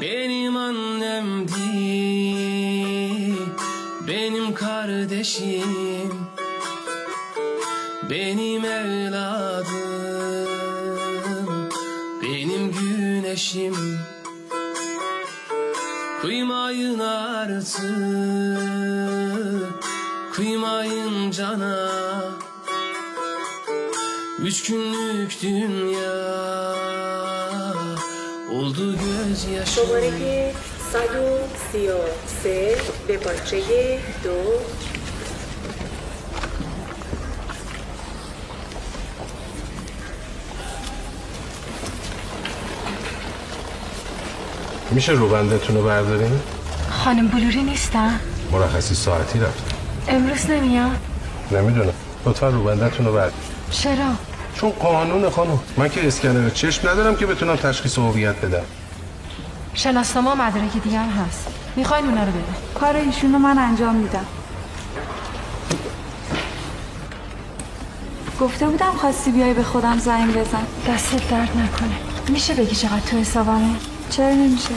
Benim annemdi, benim kardeşim, benim evladım, benim güneşim. Kıymayın artık, kıymayın cana. 3 günlük dünya oldu gözyaşı. شماره 133 به پاچه 2. میشه روبندتون رو بردارین؟ خانم بلوری نیستن؟ مرخصی ساعتی رفتن. امروز نمیاد؟ نمیدونم. لطفا روبندتون رو بردارین. چرا؟ چون قانون خانم. من که اسکنر چشم ندارم که بتونم تشخیص هویت بدم. شناسنامه مدرک دیگه هم هست. میخواین اونا رو بده؟ کار ایشون رو من انجام میدم. گفته بودم خواستی بیای به خودم زنگ بزن. دستت درد نکنه. میشه بگی چقدر تو حسابمه؟ چرا نمیشه؟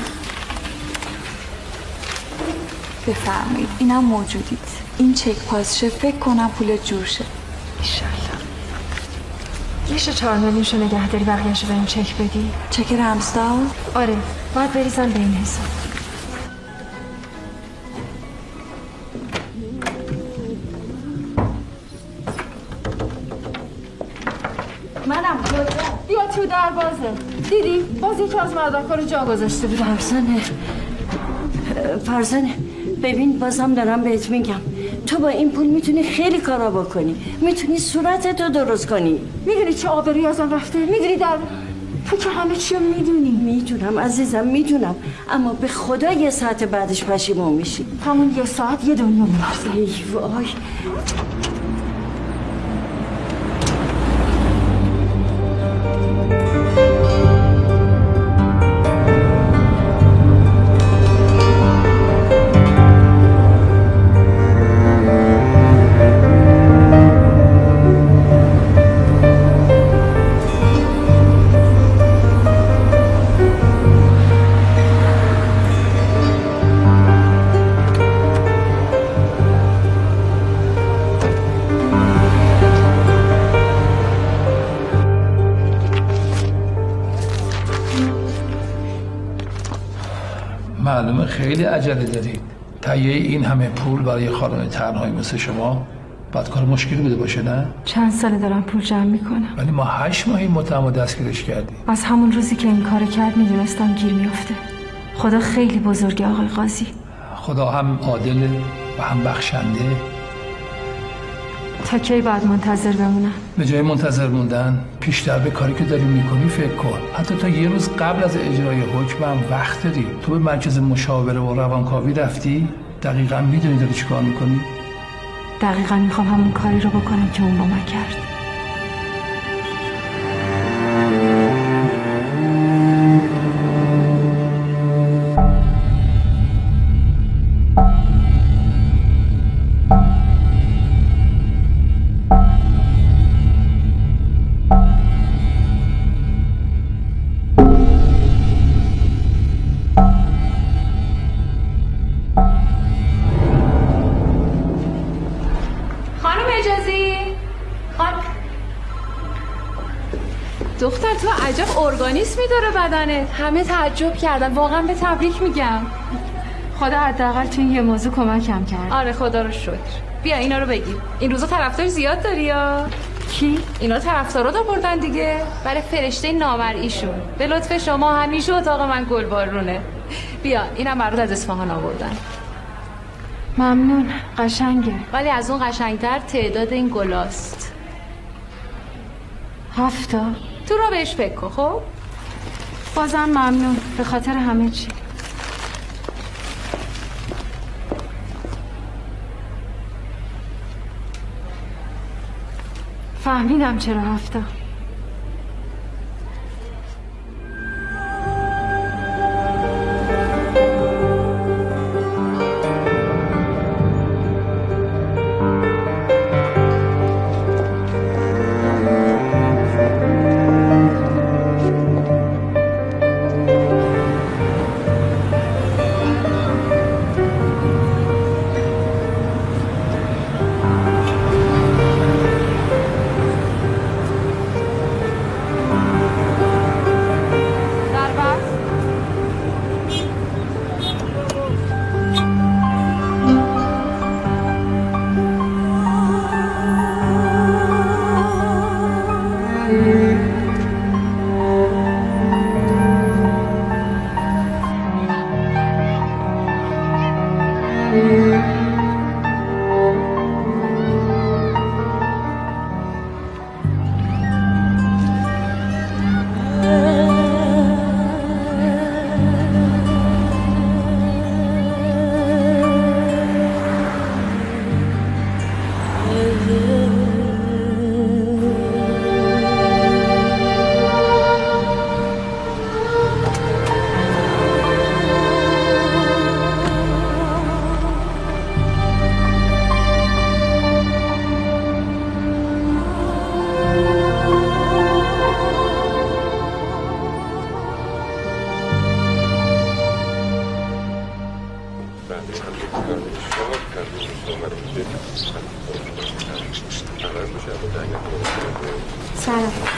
بفرمایید اینم موجودید. این چک پاسشه، فکر کنم پول جور شه. ایشالله. میشه 4 میلیونشو نگه داری بقیه‌شو بریم چک بدی؟ چک رمزدار؟ آره باید بریزن به این حساب. منم کجا؟ بیا تو دروازه. دیدی؟ باز یکی از مدرک‌ها رو جا گذاشته بود. فرزانه ببین بازم دارم بهت میگم تو با این پول میتونی خیلی کارا بکنی، میتونی صورتتو درست کنی. میدونی چه آبرویی ازم رفته؟ میدونی تو که همه چی رو میدونی. میدونم عزیزم میدونم، اما به خدا یه ساعت بعدش پشیمون میشی. همون یه ساعت یه دنیا می‌رفت. ای وای. معلومه خیلی عجله دارید. تهیه این همه پول برای خانم تنهایی مثل شما بعد کار مشکلی بوده باشه نه؟ چند ساله دارم پول جمع میکنم. ولی ما 8 ماهی متهم دستگیرش کردیم. از همون روزی که این کار کرد میدونستم گیر میافته. خدا خیلی بزرگه آقای قاضی. خدا هم عادله و هم بخشنده. تا کی باید منتظر بمونم؟ به جای منتظر موندن پیشتر به کاری که داری میکنی فکر کن. حتی تا یه روز قبل از اجرای حکم هم وقت داری. تو به مرکز مشاوره و روانکاوی رفتی؟ دقیقا میدونی داری چی کار میکنی؟ دقیقا میخوام همون کاری رو بکنم که اون با من کرد. دختر تو عجب ارگانیسمی داره بدنت. همه تعجب کردن. واقعا به تبریک میگم. خدا حداقل تو این یه موضوع کمکم کرد. آره خدا رو شکر. بیا اینا رو بگیر. این روزا طرفدار زیاد داری یا؟ کی؟ اینا طرفدارا آوردن دیگه برای فرشته نامرئیشون. به لطف شما همیشه اتاق من گلبارونه. بیا اینم برات از اصفهان آوردن. ممنون. قشنگه. ولی از اون قشنگتر تعداد این گلاست. 7 تا. تو رو بهش فکر کن. خب بازم ممنون به خاطر همه چی. فهمیدم چرا 7 تا.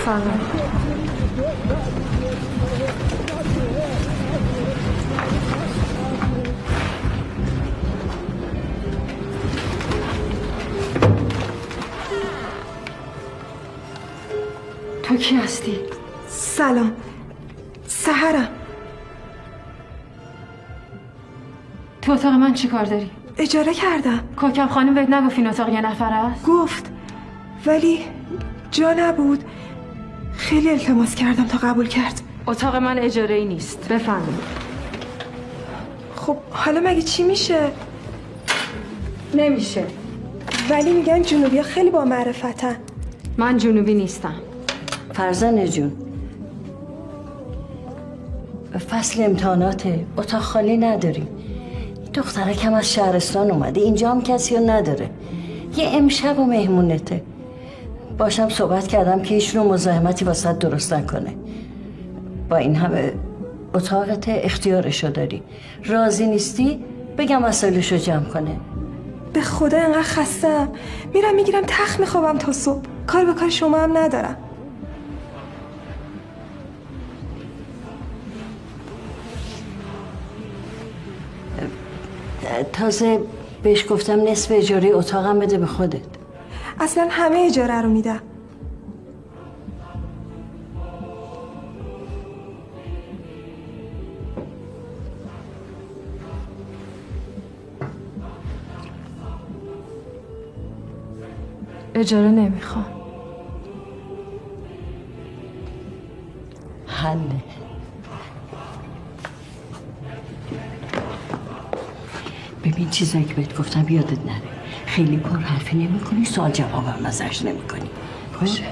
سلام. تو کی هستی؟ سلام، سحرم. تو اتاق من چی کار داری؟ اجاره کردم. کوکب خانم بهت نگفت این اتاق یه نفر است؟ گفت، ولی جا نبود. خیلی التماس کردم تا قبول کرد. اتاق من اجاره ای نیست. بفهمید. خب حالا مگه چی میشه؟ نمیشه. ولی میگن جنوبی ها خیلی با معرفتن. من جنوبی نیستم. فرزانه جون، فصل امتحاناته، اتاق خالی نداریم. دختره کم از شهرستان اومده، اینجا هم کسی رو نداره. یه امشب و مهمونته. باشم صحبت کردم که هیچ نوع مزاحمتی واسه درست نکنه. با این همه اتاقت اختیارشو داری. راضی نیستی بگم وسایلشو جمع کنه. به خدا انقدر خستم، میرم میگیرم تخت میخوابم تا صبح. کار به کار شما هم ندارم. تازه بهش گفتم نصف اجاره اتاقم بده به خودت. اصلا همه اجاره رو میدم. اجاره نمیخوام. حله. ببین چیزایی که بهت گفتم یادت نره. خیلی پر حرفی نمی کنی، سوال جوابم ازش نمی کنی. باشه.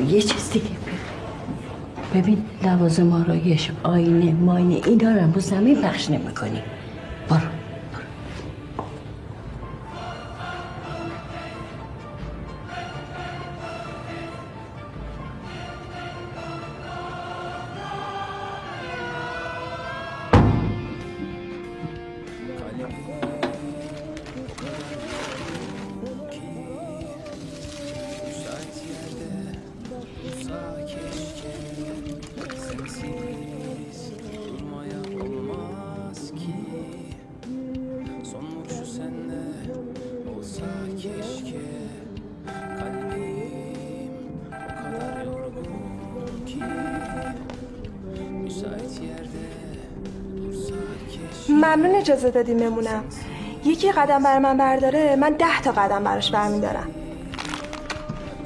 یه چیز دیگه ببین، لوازم آرایش، آینه، ماینه اینا رو هم رو زمین پخش نمی کنی. برو. ممنون اجازه دادی بمونم. یکی قدم بر من برداره، من 10 تا قدم براش برمیدارم.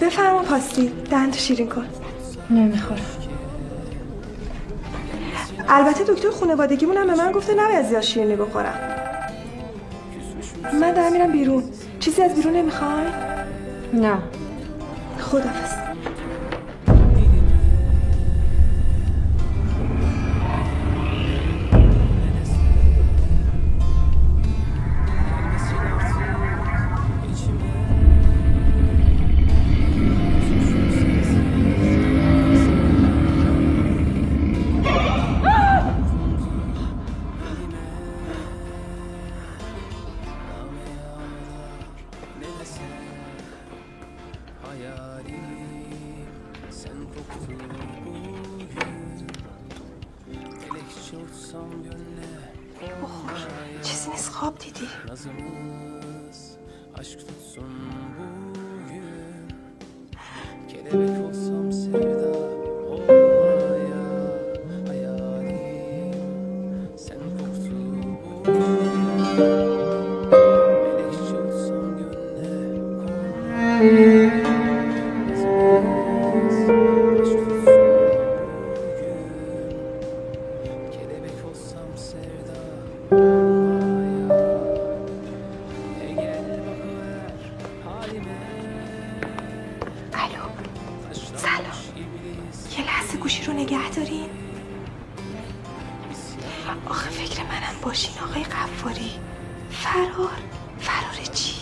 بفرما پاستی، دهنتو شیرین کن. نمیخورم. البته دکتر خانوادگیمون به من گفته نباید زیاد شیرینی بخورم. من دارم میرم بیرون. چیزی از بیرون نمیخوای؟ نه. خداحافظ. چیزی نیست، خواب دیدی؟ sen koktu آخه فکر منم باشین آقای غفاری. فرار چی؟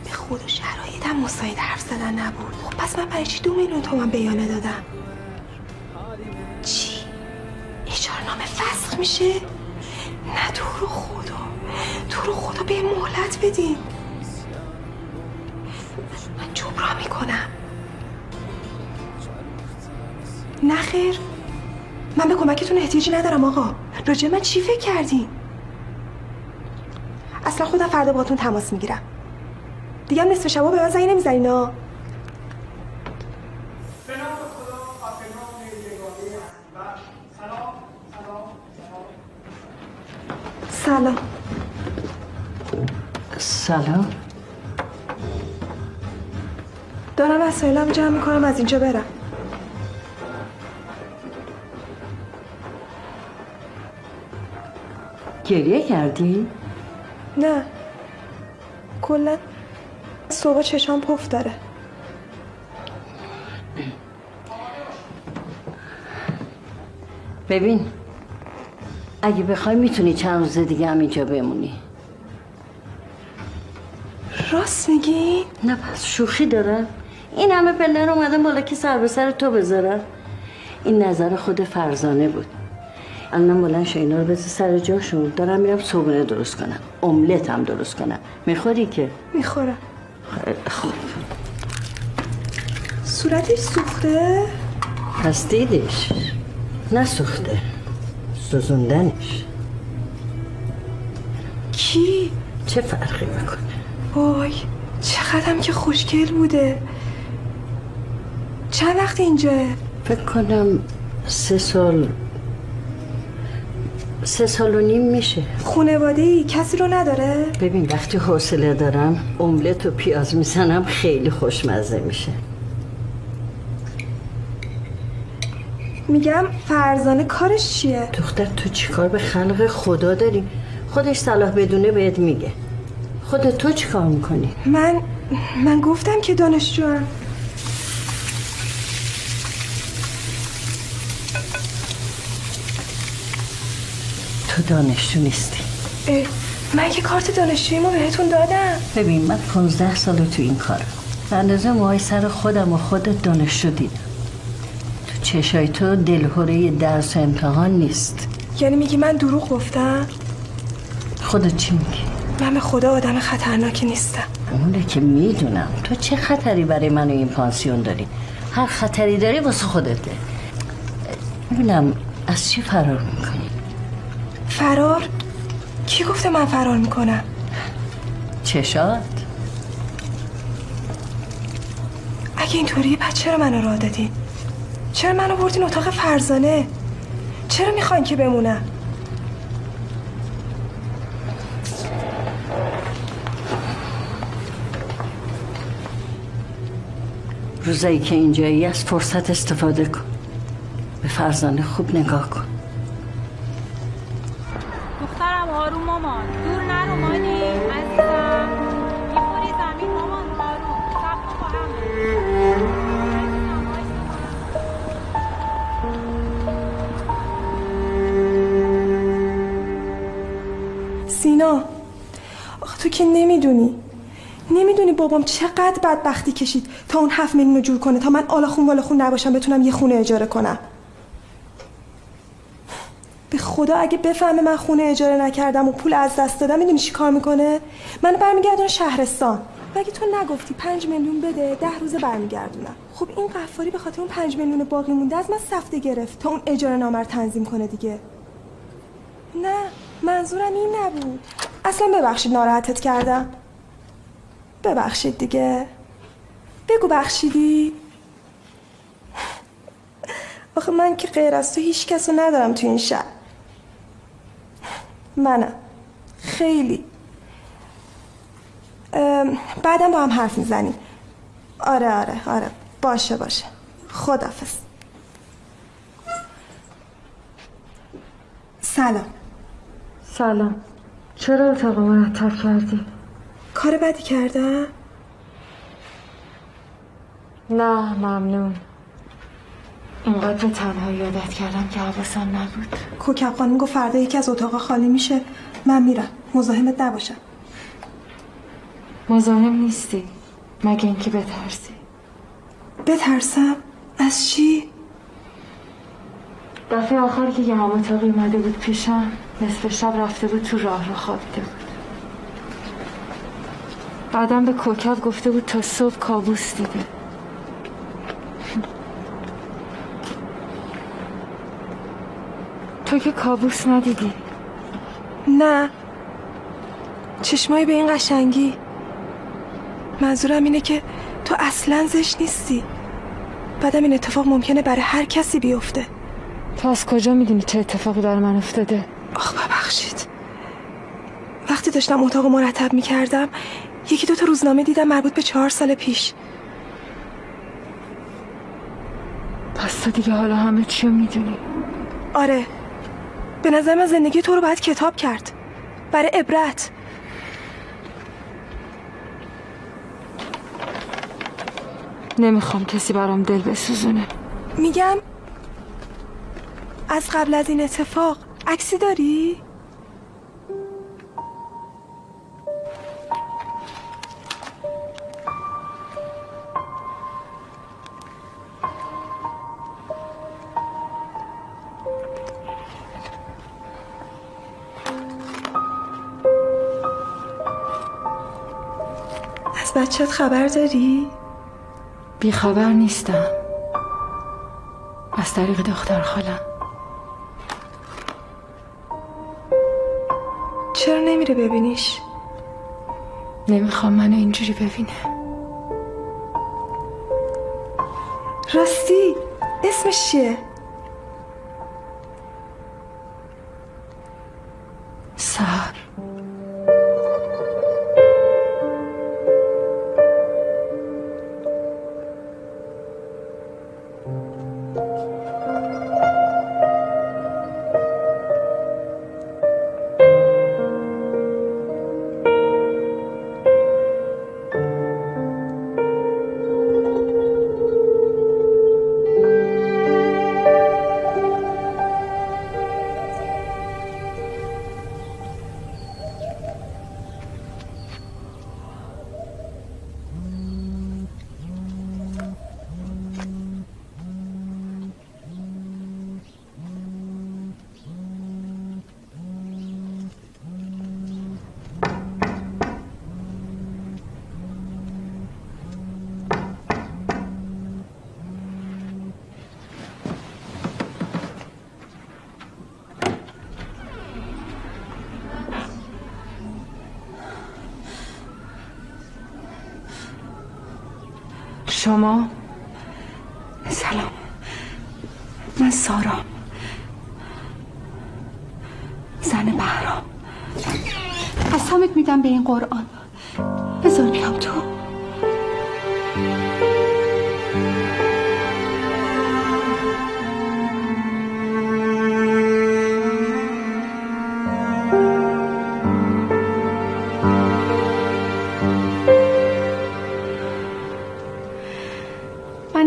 به خود و شرایطم مساعد حرف زدن نبود. خب پس من برای چی 2 میلیون تومان بیانه دادم؟ چی؟ اجاره نامه فسخ میشه؟ نه تو رو خدا به مهلت بدین. من جبران میکنم. نه خیر، من به کمکتون احتیاجی ندارم آقا. راجع من چی فکر کردین؟ اصلا خودم فردا باهاتون تماس میگیرم. دیگه هم نصف شبا به من زنگ نمیزنین ها. سلام. سلام. دارم وسایلم جمع میکنم از اینجا برم. گریه کردی؟ نه، کلا صبح چشام پف داره. ببین، اگه بخوای میتونی چند روز دیگه هم اینجا بمونی. راست میگی؟ نه پس شوخی دارم. این همه پلن اومدن بالا که سر به سر تو بذارن. این نظر خود فرزانه بود. الان بلند شو اینا رو بذار سر جاشون. دارم میرم صبحونه درست کنم، املت هم درست کنم. میخوری که؟ میخورم. خیلی خوب. صورتش سوخته؟ پس دیدش نسوخته، سوزوندنش. کی؟ چه فرقی میکنه؟ وای چقدرم که خوشگل بوده. چند وقت اینجاه؟ فکر کنم 3 سال و نیم میشه. خانواده‌ای کسی رو نداره؟ ببین وقتی حوصله دارم املت و پیاز میزنم خیلی خوشمزه میشه. میگم فرزانه کارش چیه؟ دختر تو چیکار به خلق خدا داری؟ خودش صلاح بدونه بهت میگه. خودت تو چیکار میکنی؟ من گفتم که دانشجوام. تو دانشجو نیستی. من که کارت دانشجوییمو بهتون دادم. ببین من 15 سال تو این کارم. به اندازه موهای سر خودم و خودت دانشجو دیدم. تو چشای تو دلهوره درس و امتحان نیست. یعنی میگی من دروغ گفتم؟ خودت چی میگی؟ من به خدا آدم خطرناکی نیستم. اونه که میدونم. تو چه خطری برای من و این پانسیون داری؟ هر خطری داری واسه خودته. ببینم از چی فرار میکنی؟ فرار؟ کی گفته من فرار میکنم؟ چشات؟ اگه اینطوریه پس چرا منو راه دادین؟ چرا منو بردین اتاق فرزانه؟ چرا میخواین که بمونم؟ روزایی که اینجایی از فرصت استفاده کن. به فرزانه خوب نگاه کن. دخترم آروم مامان، دور نرو مانی عزیزم. میخوری زمین مامان، آروم صبر با هم. سینا آخه تو که نمیدونی بابام چقدر بدبختی کشید تا اون 7 میلیون رو جور کنه تا من آلاخون والاخون نباشم بتونم یه خونه اجاره کنم. به خدا اگه بفهمه من خونه اجاره نکردم و پول از دست دادم میدونی چی کار میکنه؟ منو برمیگردونه شهرستان. مگه تو نگفتی 5 میلیون بده 10 روزه برمیگردونم؟ خب این غفاری به خاطر اون 5 میلیون باقی مونده از من سفته گرفت تا اون اجاره نامه رو تنظیم کنه دیگه. نه منظورم این نبود. اصلا ببخشید ناراحتت کردم. ببخشید دیگه. بگو بخشیدی. آخه من که غیر از تو هیچ کس رو ندارم تو این شهر. منم خیلی بعدم با هم حرف میزنیم. آره باشه خداحافظ. سلام. چرا اتاق مرتب کردی؟ کار بدی کردم؟ نه ممنون. اینقدر به تنهایی یادت کردم که حواسم نبود. کوکب خانم گفت فردا یکی از اتاقا خالی میشه، من میرم، مزاحمت نباشم. مزاحم نیستی مگه اینکه بترسی. بترسم؟ از چی؟ دفعه آخر که یه ماماتاقی اومده بود پیشم نصف شب رفته بود تو راه رو خوابیده بود. بعدم به کوکب گفته بود تا صبح کابوس دیده. تو که کابوس ندیدی؟ نه، چشمایی به این قشنگی. منظورم اینه که تو اصلا زشت نیستی. بعدم این اتفاق ممکنه برای هر کسی بیفته. تو از کجا میدونی چه اتفاقی برای من افتاده؟ آخ ببخشید، وقتی داشتم اتاقو مرتب میکردم 1-2 تا روزنامه دیدم مربوط به 4 سال پیش. پس تو دیگه حالا همه چیو میدونی؟ آره، به نظر من زندگی تو رو باید کتاب کرد برای عبرت. نمیخوام کسی برام دل بسوزونه. میگم از قبل از این اتفاق عکسی داری؟ از بچت خبر داری؟ بی خبر نیستم، از طریق دختر خالم. چرا نمیره ببینیش؟ نمیخوام منو اینجوری ببینه. راستی اسمش چیه؟ سهر. شما؟ سلام، من سارا، زن بهرام. قسمت میدم به این قرآن، بذار بیام تو.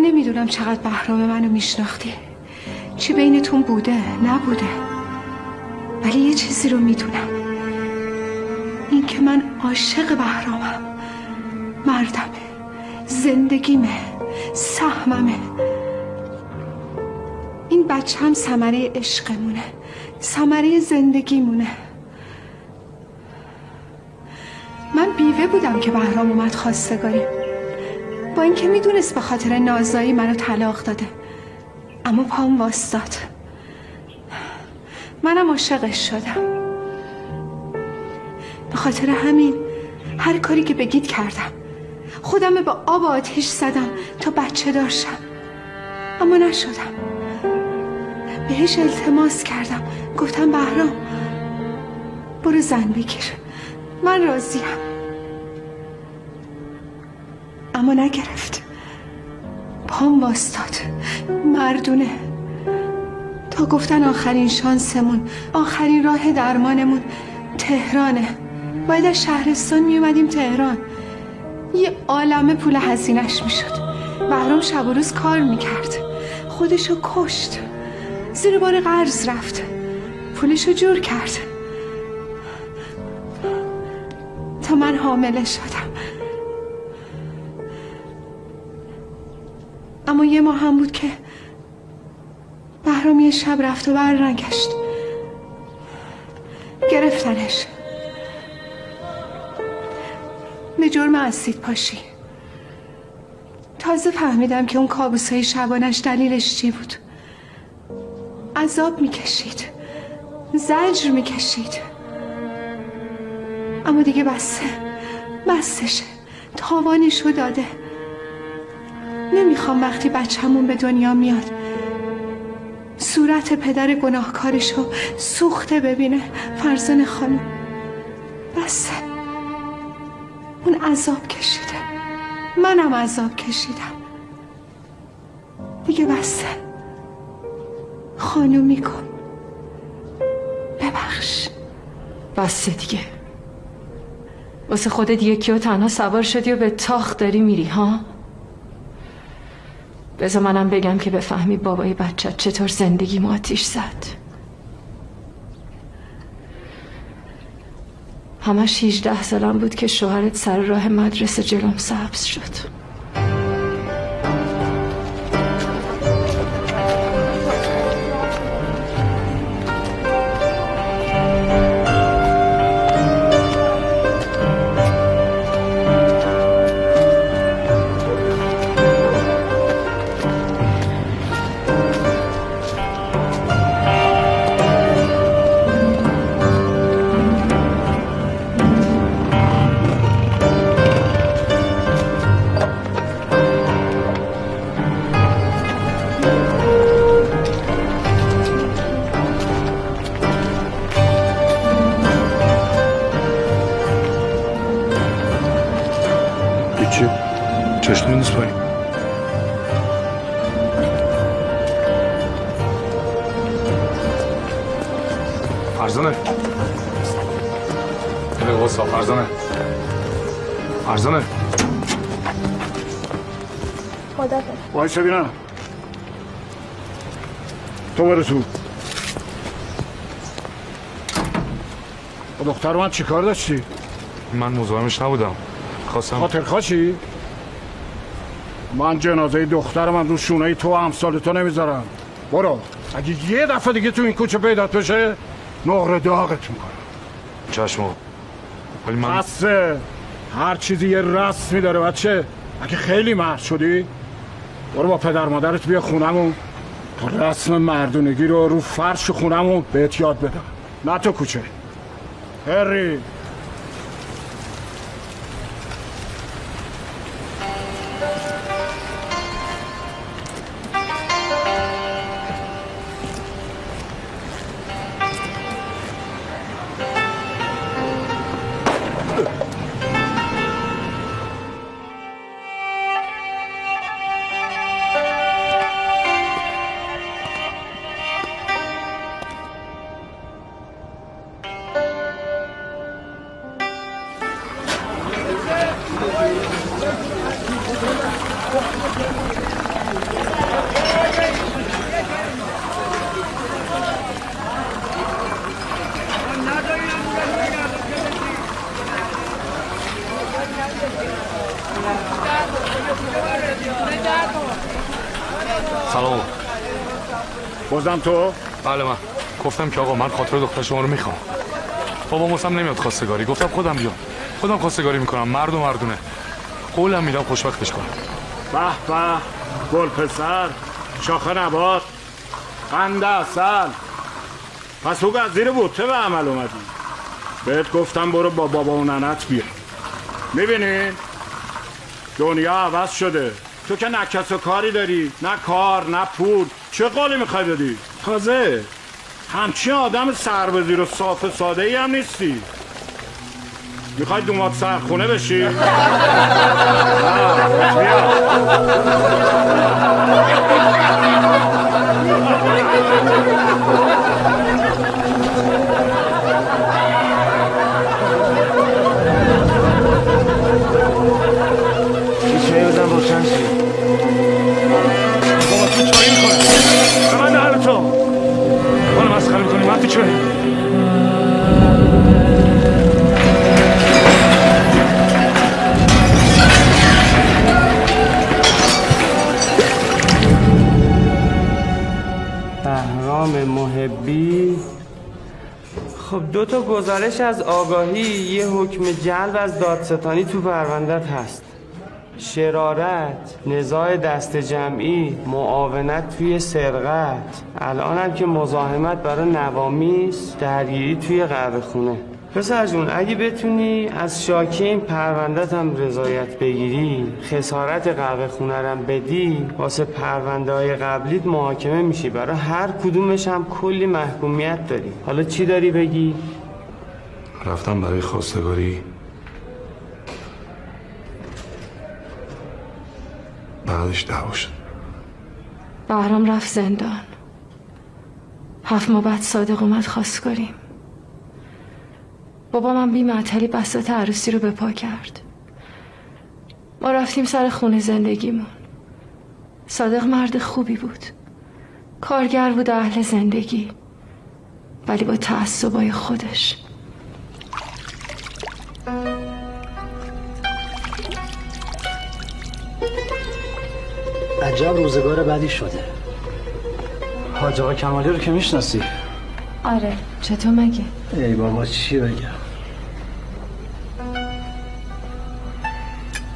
نمیدونم چقدر بهرام منو میشناختی، چی بینتون بوده نبوده، ولی یه چیزی رو میدونم، این که من عاشق بهرامم، مردمه، زندگیمه، سهممه. این بچه هم ثمره عشقمونه، ثمره زندگیمونه. من بیوه بودم که بهرام اومد خواستگاری، با اینکه میدونست به خاطر نازایی منو طلاق داده، اما پام واسطاد. منم عاشقش شدم. به خاطر همین هر کاری که بگید کردم. خودم به آب و آتیش زدم تا بچه داشتم، اما نشدم. بهش التماس کردم، گفتم بهرام برو زن بگیر، من راضیم. اما نگرفت، پام واستاد، مردونه. تا گفتن آخرین شانسمون، آخرین راه درمانمون تهرانه، باید از شهرستان می اومدیم تهران. یه عالمه پول هزینه‌اش می شد. بهرام شب و روز کار می کرد، خودشو کشت، زیر بار قرض رفت، پولشو جور کرد تا من حامله شدم. اما یه ماه هم بود که بهرام یه شب رفت و برنگشت. گرفتنش به جرم اسید پاشی. تازه فهمیدم که اون کابوسای شبانش دلیلش چی بود. عذاب میکشید، زجر میکشید، اما دیگه بسشه، تاوانشو داده. نمیخوام وقتی بچه‌مون به دنیا میاد صورت پدر گناهکارشو سوخته ببینه. فرزانه خانم بسه، اون عذاب کشیده، منم عذاب کشیدم، دیگه بسه. خانومی کن، ببخش. بسه دیگه. واسه خودت یکی و تنها سوار شدی و به تاخت داری میری ها؟ بذار منم بگم که بفهمی بابای بچت چطور زندگی آتیش زد. همش 18 سالم بود که شوهرت سر راه مدرسه جلوم سبز شد. چشم نیست پایین. فرزانه اینه غصه. فرزانه خدا وایسا بینم. تو برو تو. با دختر من چی کار داشتی؟ من مزاحمش نبودم، خواستم. خاطر خواشی؟ من جنازه دختر من رو شونه تو و امثال تو نمیذارم. برو. اگه یه دفعه دیگه تو این کوچه پیدات بشه نقره داغت میکنم. چشم. ولی من بسه. هر چیزی یه رسمی داره بچه. اگه خیلی مرد شدی برو با پدر مادرت بیا خونمون تا رسم مردونگی رو فرش خونمون بهت یاد بدم، نه تو کوچه. هری سلام. بازم تو؟ بله من گفتم که آقا من خاطر دختر شما رو میخوام. بابا موسم نمیاد خواستگاری، گفتم خودم بیام، خودم خواستگاری میکنم. مرد و مردونه، قولم میدم خوشبختش کنم. به به گل پسر، شاخه نبات، قند عسل. پس او از زیر بوته به عمل اومدی. بهت گفتم برو با بابا و ننت بیا. میبینی دنیا عوض شده. تو که نه کس و کاری داری، نه کار نه پول، چه قولی میخوای بدی؟ تازه همچین آدم سربزیر و صاف ساده ای هم نیستی. میخوای دومات سرخونه بشی؟ چایی بزن روشن شی. بابا تو چایی میکنه. خب 2 تا گزارش از آگاهی، یه حکم جلب از دادستانی تو پروندت هست. شرارت، نزاع دست جمعی، معاونت توی سرقت، الانم که مزاحمت برای نوامیس، درگیری توی قهوه خونه. پسر جون اگه بتونی از شاکی این پروندت هم رضایت بگیری، خسارت قهوه خونه هم بدی، واسه پرونده های قبلیت محاکمه میشی. برای هر کدومش هم کلی محکومیت داری. حالا چی داری بگی؟ رفتم برای خواستگاری، بعدش دعوا شد. بهرام رفت زندان. 7 ماه بعد صادق اومد خواستگاریم. بابا من بی معطلی بساط عروسی رو به پا کرد. ما رفتیم سر خونه زندگیمون. صادق مرد خوبی بود، کارگر بود، اهل زندگی، ولی با تعصبای خودش. عجب روزگار بدی شده. حاج آقا کمالی رو که میشناسی؟ آره، چطور مگه؟ ای بابا چی بگم.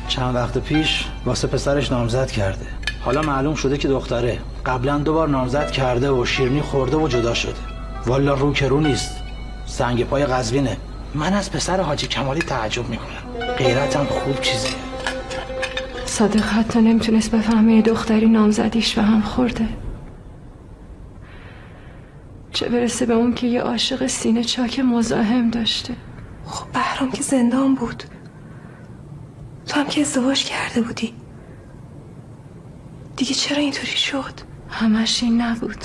چند وقت پیش واسه پسرش نامزد کرده. حالا معلوم شده که دختره. قبلا 2 بار نامزد کرده و شیرینی خورده و جدا شده. والا رو که رو نیست، سنگ پای قزوینه. من از پسر حاجی کمالی تعجب میکنم. غیرتم خوب چیزه. صادق حتی نمیتونست بفهمه دختری نامزدیش به هم خورده، چه برسه به اون که یه عاشق سینه چاک مزاحم داشته. خب بهرام که زندان بود، تو هم که ازدواج کرده بودی، دیگه چرا اینطوری شد؟ همش این نبود.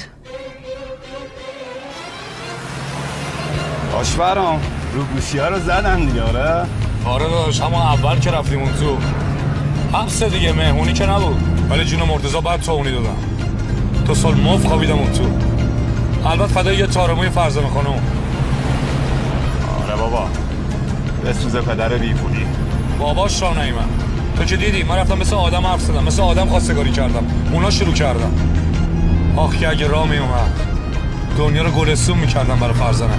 آشورام رو گوشی ها رو زدن دیگه. آره داداش، همون اول که رفتیم اون تو حبس دیگه، مهمونی که نبود، ولی جون مرتضی بعد توونی دادم. 2 سال مفت خوابیدم اون تو. البته فدای یه تارموی فرزانه خانم. آره بابا، بسوزه پدر بیپولی. باباش را نیمن. تو که دیدی من رفتم مثل آدم حرف زدم، مثل آدم خواستگاری کردم، اونا شروع کردم. آخ که اگه راه می اومد دنیا رو گلستون میکردم برای فرزانه.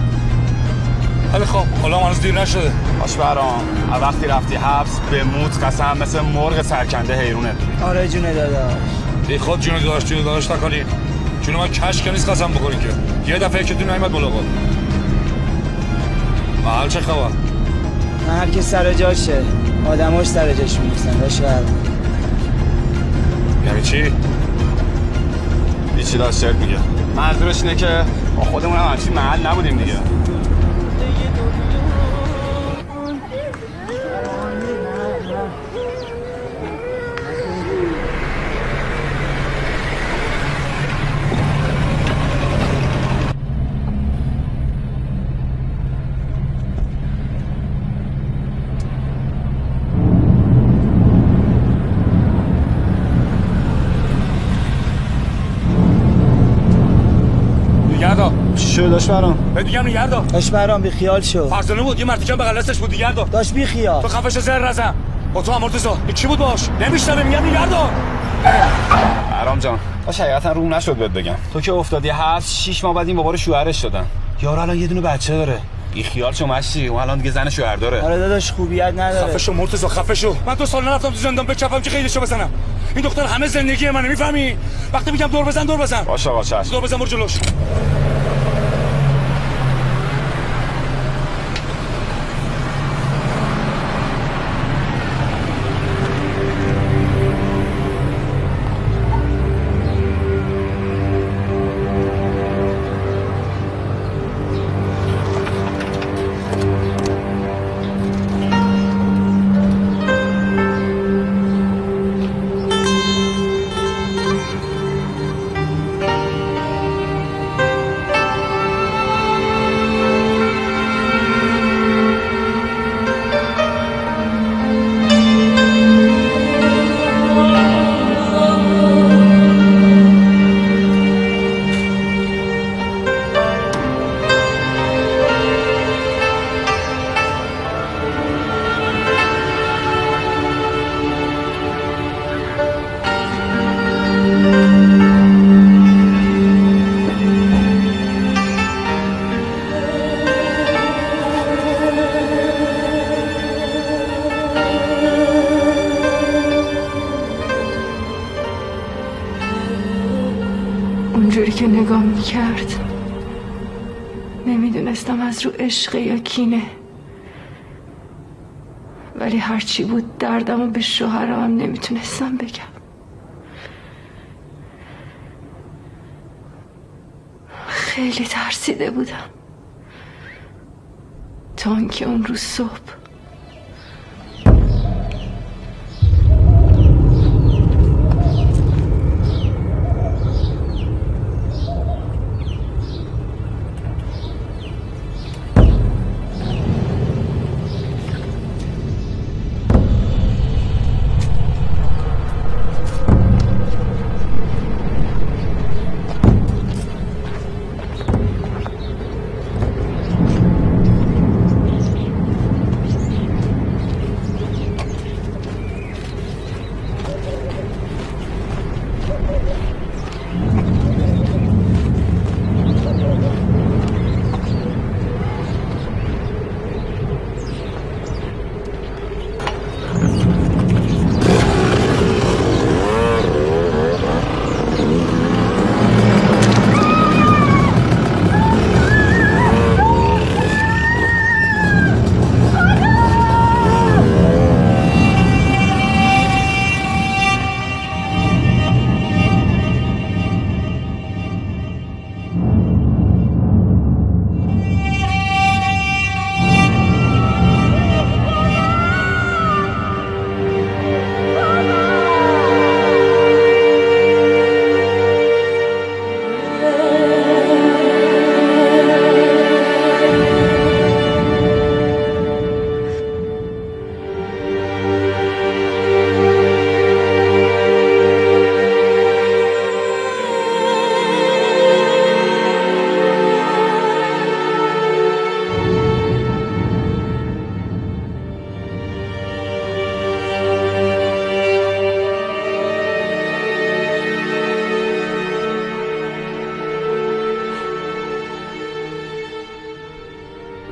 ولی خب حالا هنوز دیر نشده. باش برام، وقتی رفتی حبس به موت قسم مثل مرغ سرکنده حیرونه. آره جون داداش. بی خود جون داداش نکنی. جون من کش که نیست قسم بکنی که. یه دفعه که تو نایمد ملاقات. محل چه خبر؟ محل که سر جاشه، آدماش سر جاش می‌نویسن. داش یعنی چی؟ هیچی داشت شرط میگه. منظورش اینه که با خودمون هم همچین محل نبودیم دیگه. چی شد داشت برام؟ دیگه هم نگرد داشت برام بی خیال شو. فرزانه بود، یه مرتیکم بغل دستش بود. دیگه داشت بی خیال. تو خفش زر نزن. با تو هم مرتضی چی بود باش؟ نمیشنوه میگم نگرد. برام جان باش، حقیقتا روم نشد بهت بگم. تو که افتادی هست 6 ماه بعد این بابا رو شوهرش شدن. یارو الان یه دونه بچه داره. بی خیال شو مشتی، اون الان دیگه زن شوهر داره. آره داداش خوبیت نداره. خفه شو مرتضی، خفه شو. من 2 سال نرفتم تو زندان بچپم که خیلیشو بزنم. این دختر همه زندگی منه، میفهمی؟ وقتی میگم دور بزن دور بزن. باشه آقا چشم. دور بزن برو جلوش. که نگاه میکرد نمیدونستم از رو عشق یا کینه، ولی هرچی بود دردمو به شوهرم نمیتونستم بگم. خیلی ترسیده بودم تا اینکه اون روز صبح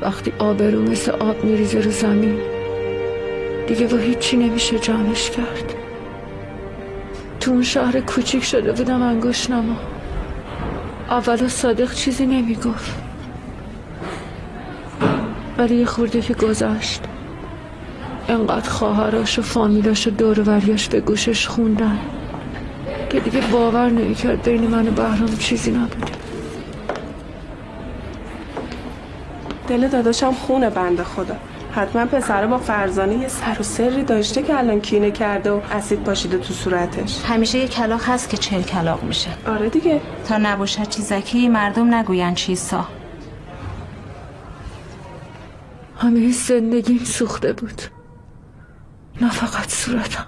وقتی آبرو مثل آب میریزه رو زمین دیگه با هیچی نمیشه جمعش کرد. تو اون شهر کوچیک شده بودم انگشت نما. اولا صادق چیزی نمیگفت، ولی یه خورده که گذشت انقدر خواهراش و فامیلاش و دور و بریاش به گوشش خوندن که دیگه باور نمیکرد بین من و بهرام چیزی نبوده. دل داداشم خونه بنده خدا. حتما پسره با فرزانه یه سر و سری داشته که الان کینه کرده و اسید پاشیده تو صورتش. همیشه یه کلاغ هست که 40 کلاغ میشه. آره دیگه. تا نباشد چیزکی مردم نگوین چیزا. همه زندگیم سوخته بود، نه فقط صورتم.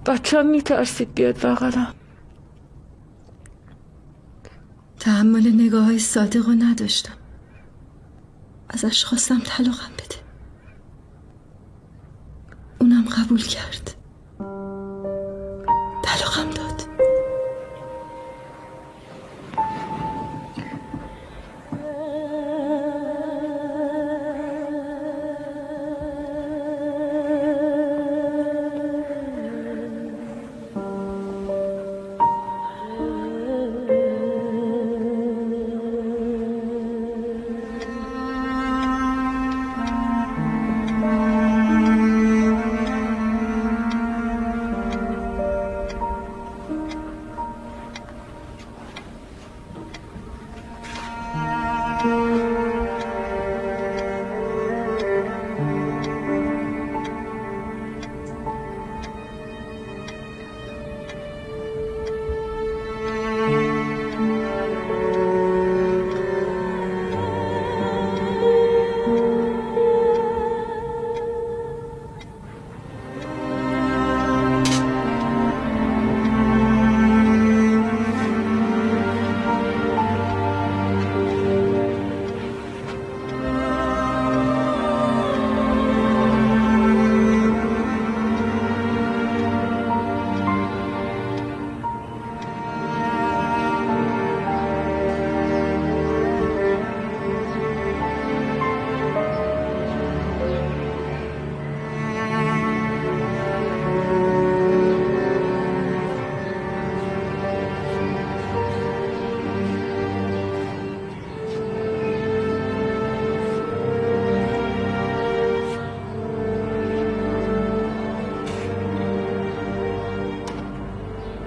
بچه‌م میترسید بیاد بغلم. تحمل نگاه‌های صادق رو نداشتم. ازش خواستم طلاقم بده، اونم قبول کرد، طلاقم داد.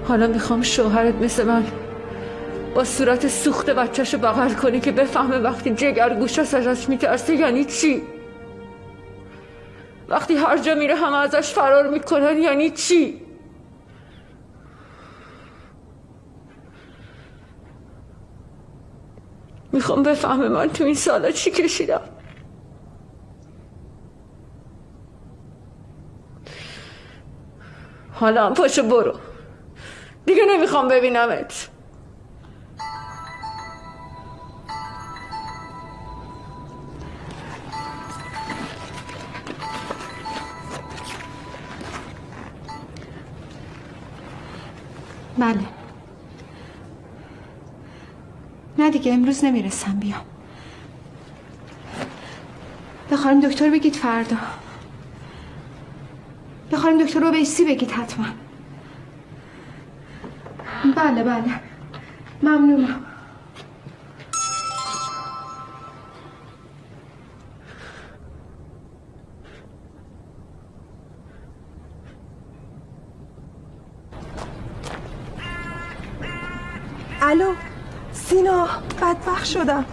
حالا میخوام شوهرت مثل من با صورت سوخته بچه‌شو بغل کنی که بفهمه وقتی جگر گوشش ازش میترسه یعنی چی، وقتی هر جا میره همه ازش فرار میکنن یعنی چی. میخوام بفهمه من تو این سالا چی کشیدم. حالا هم پاشو برو، دیگه نمیخوام ببینمت. بله. نه دیگه امروز نمیرسم بیام. بخوام دکتر بگید فردا. بخوام دکتر رو بیسی بگید حتما. بله بله. ممنونم. الو سینا، بدبخت شدم.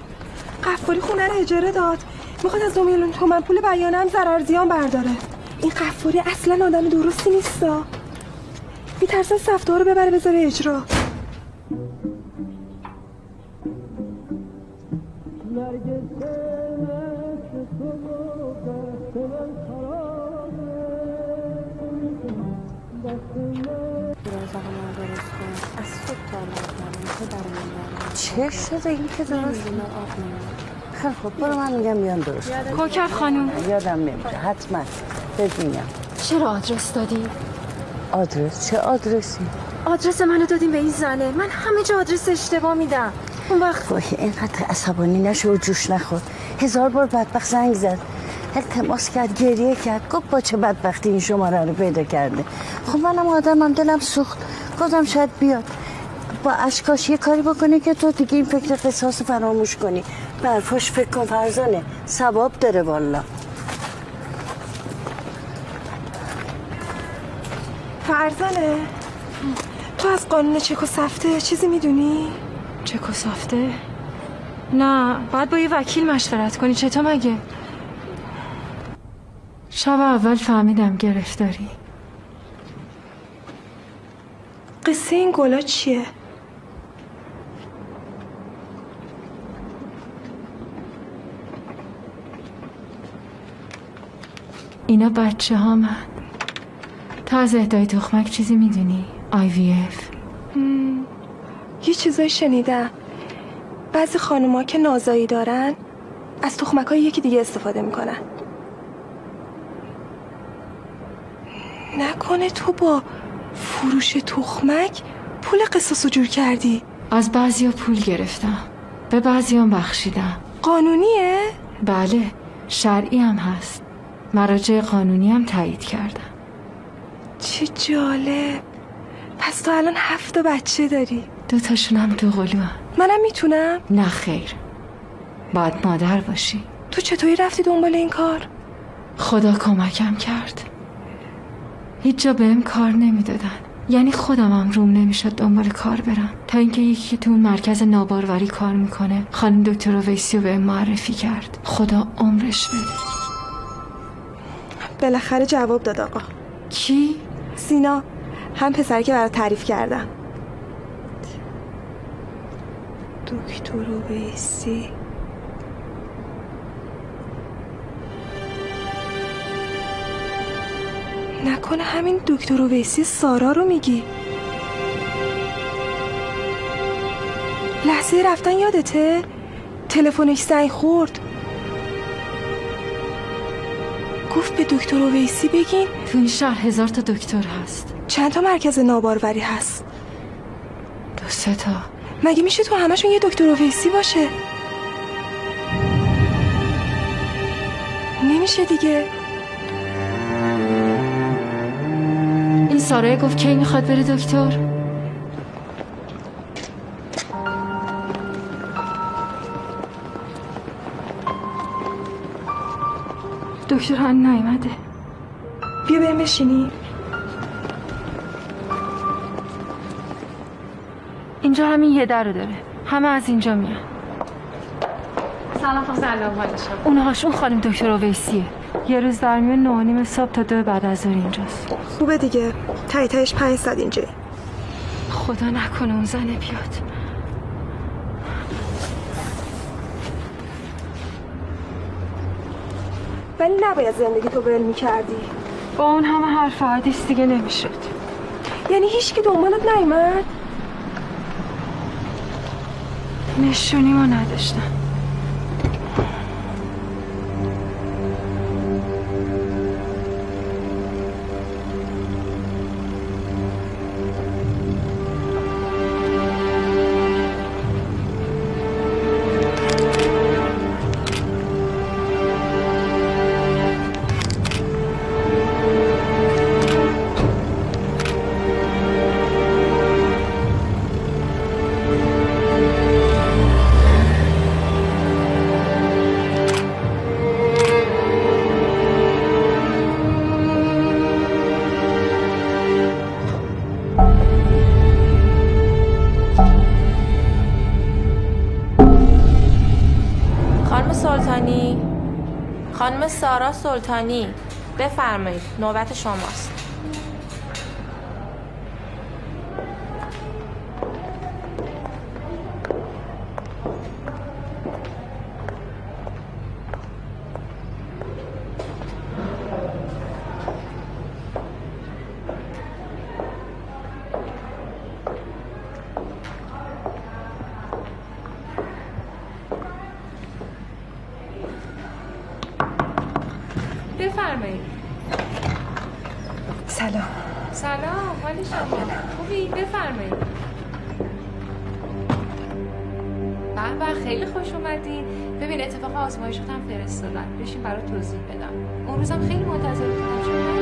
قفاری خونه رو اجاره داد، میخواد از 2 میلیون تومن پول بیانم ضررزیان برداره. این قفاری اصلا آدم درستی نیستا، میترسه سفته رو ببره بذاره اجرا. چه شده این که درست؟ خیلی خوب برو، من میگم بیان درست. کوکب خانوم یادم نمیره، حتما بهت میگم. چرا آدرس دادی؟ آدرس؟ چه آدرسی؟ آدرس منو دادیم به این زنه. من همه جا آدرس اشتباه میدم. اون وقت وای اینقدر عصبانی نشو و جوش نخور. 1000 بار بدبخت زنگ زد، التماس کرد، گریه کرد، گفت با چه بدبختی این شماره رو پیدا کرده. خب منم آدمم، دلم سوخت، گفتم شاید بیاد با اشکاش یه کاری بکنه که تو دیگه این فکر قصاص فراموش کنی. برفاش فکر کن فرزانه، ثواب داره والا. فرزانه تو از قانون چک و سفته چیزی میدونی؟ چک و سفته؟ نه، باید با یه وکیل مشورت کنی. چطور مگه؟ شب اول فهمیدم گرفتاری. قصه این گلا چیه؟ اینا بچه ها من. تا از اهدای تخمک چیزی میدونی؟ IVF؟ یه چیزایی شنیدم. بعضی خانوما که نازایی دارن از تخمکای یکی دیگه استفاده میکنن. نکنه تو با فروش تخمک پول قصاصو جور کردی؟ از بعضیا پول گرفتم، به بعضیام بخشیدم. قانونیه؟ بله، شرعی هم هست. مراجع قانونی هم تایید کردم. چه جالب. پس تو الان 7 بچه داری؟ 2 تاشون هم تو قلوان. منم میتونم؟ نه خیر، باید مادر باشی. تو چطوری رفتی دنبال این کار؟ خدا کمکم کرد. هیچ جا بهم کار نمیدادن، یعنی خودمم روم نمیشد دنبال کار برم، تا اینکه یکی که تو اون مرکز ناباروری کار میکنه خانم دکتر ویسی رو بهم معرفی کرد. خدا عمرش بده. بالاخره جواب داد آقا. کی؟ سینا، هم پسری که برات تعریف کردم. دکتر ویسی. نکنه همین دکتر ویسی سارا رو میگی؟ لحظه رفتن یادته؟ تلفنش زنگ خورد، گفت به دکتر ویسی بگین تو این شهر 1000 تا دکتر هست. چند تا مرکز ناباروری هست؟ 2-3 تا. مگه میشه تو همشون یه دکتر ویسی باشه؟ نمیشه دیگه. این سارای گفت کی میخواد بره دکتر؟ دکتر هن نیومده. بیا بریم بشینی. اینجا همین یه در داره، همه از اینجا میان. سلام. سلام حالشم. اون خانم دکتر اویسیه. یه روز در میون 9:30 صبح تا 2 بعد از ظهر اینجاست. خوبه دیگه، تایش 500 اینجایی. خدا نکنه اون زنه بیاد. ولی نباید زندگی تو ول میکردی. با اون همه حرف و حدیث دیگه نمیشد. یعنی هیچ کی دنبالت نیومد؟ نشونی ما نداشتن. خانم سارا سلطانی، بفرمایید، نوبت شماست. بفرمایید. سلام. سلام، حال شما خوبی؟ بفرمایید. به خیلی خوش اومدی. ببین اتفاق آزمایشات هم فرستادن، بشین برات توضیح بدم. اون روزم خیلی منتظرتونم، شما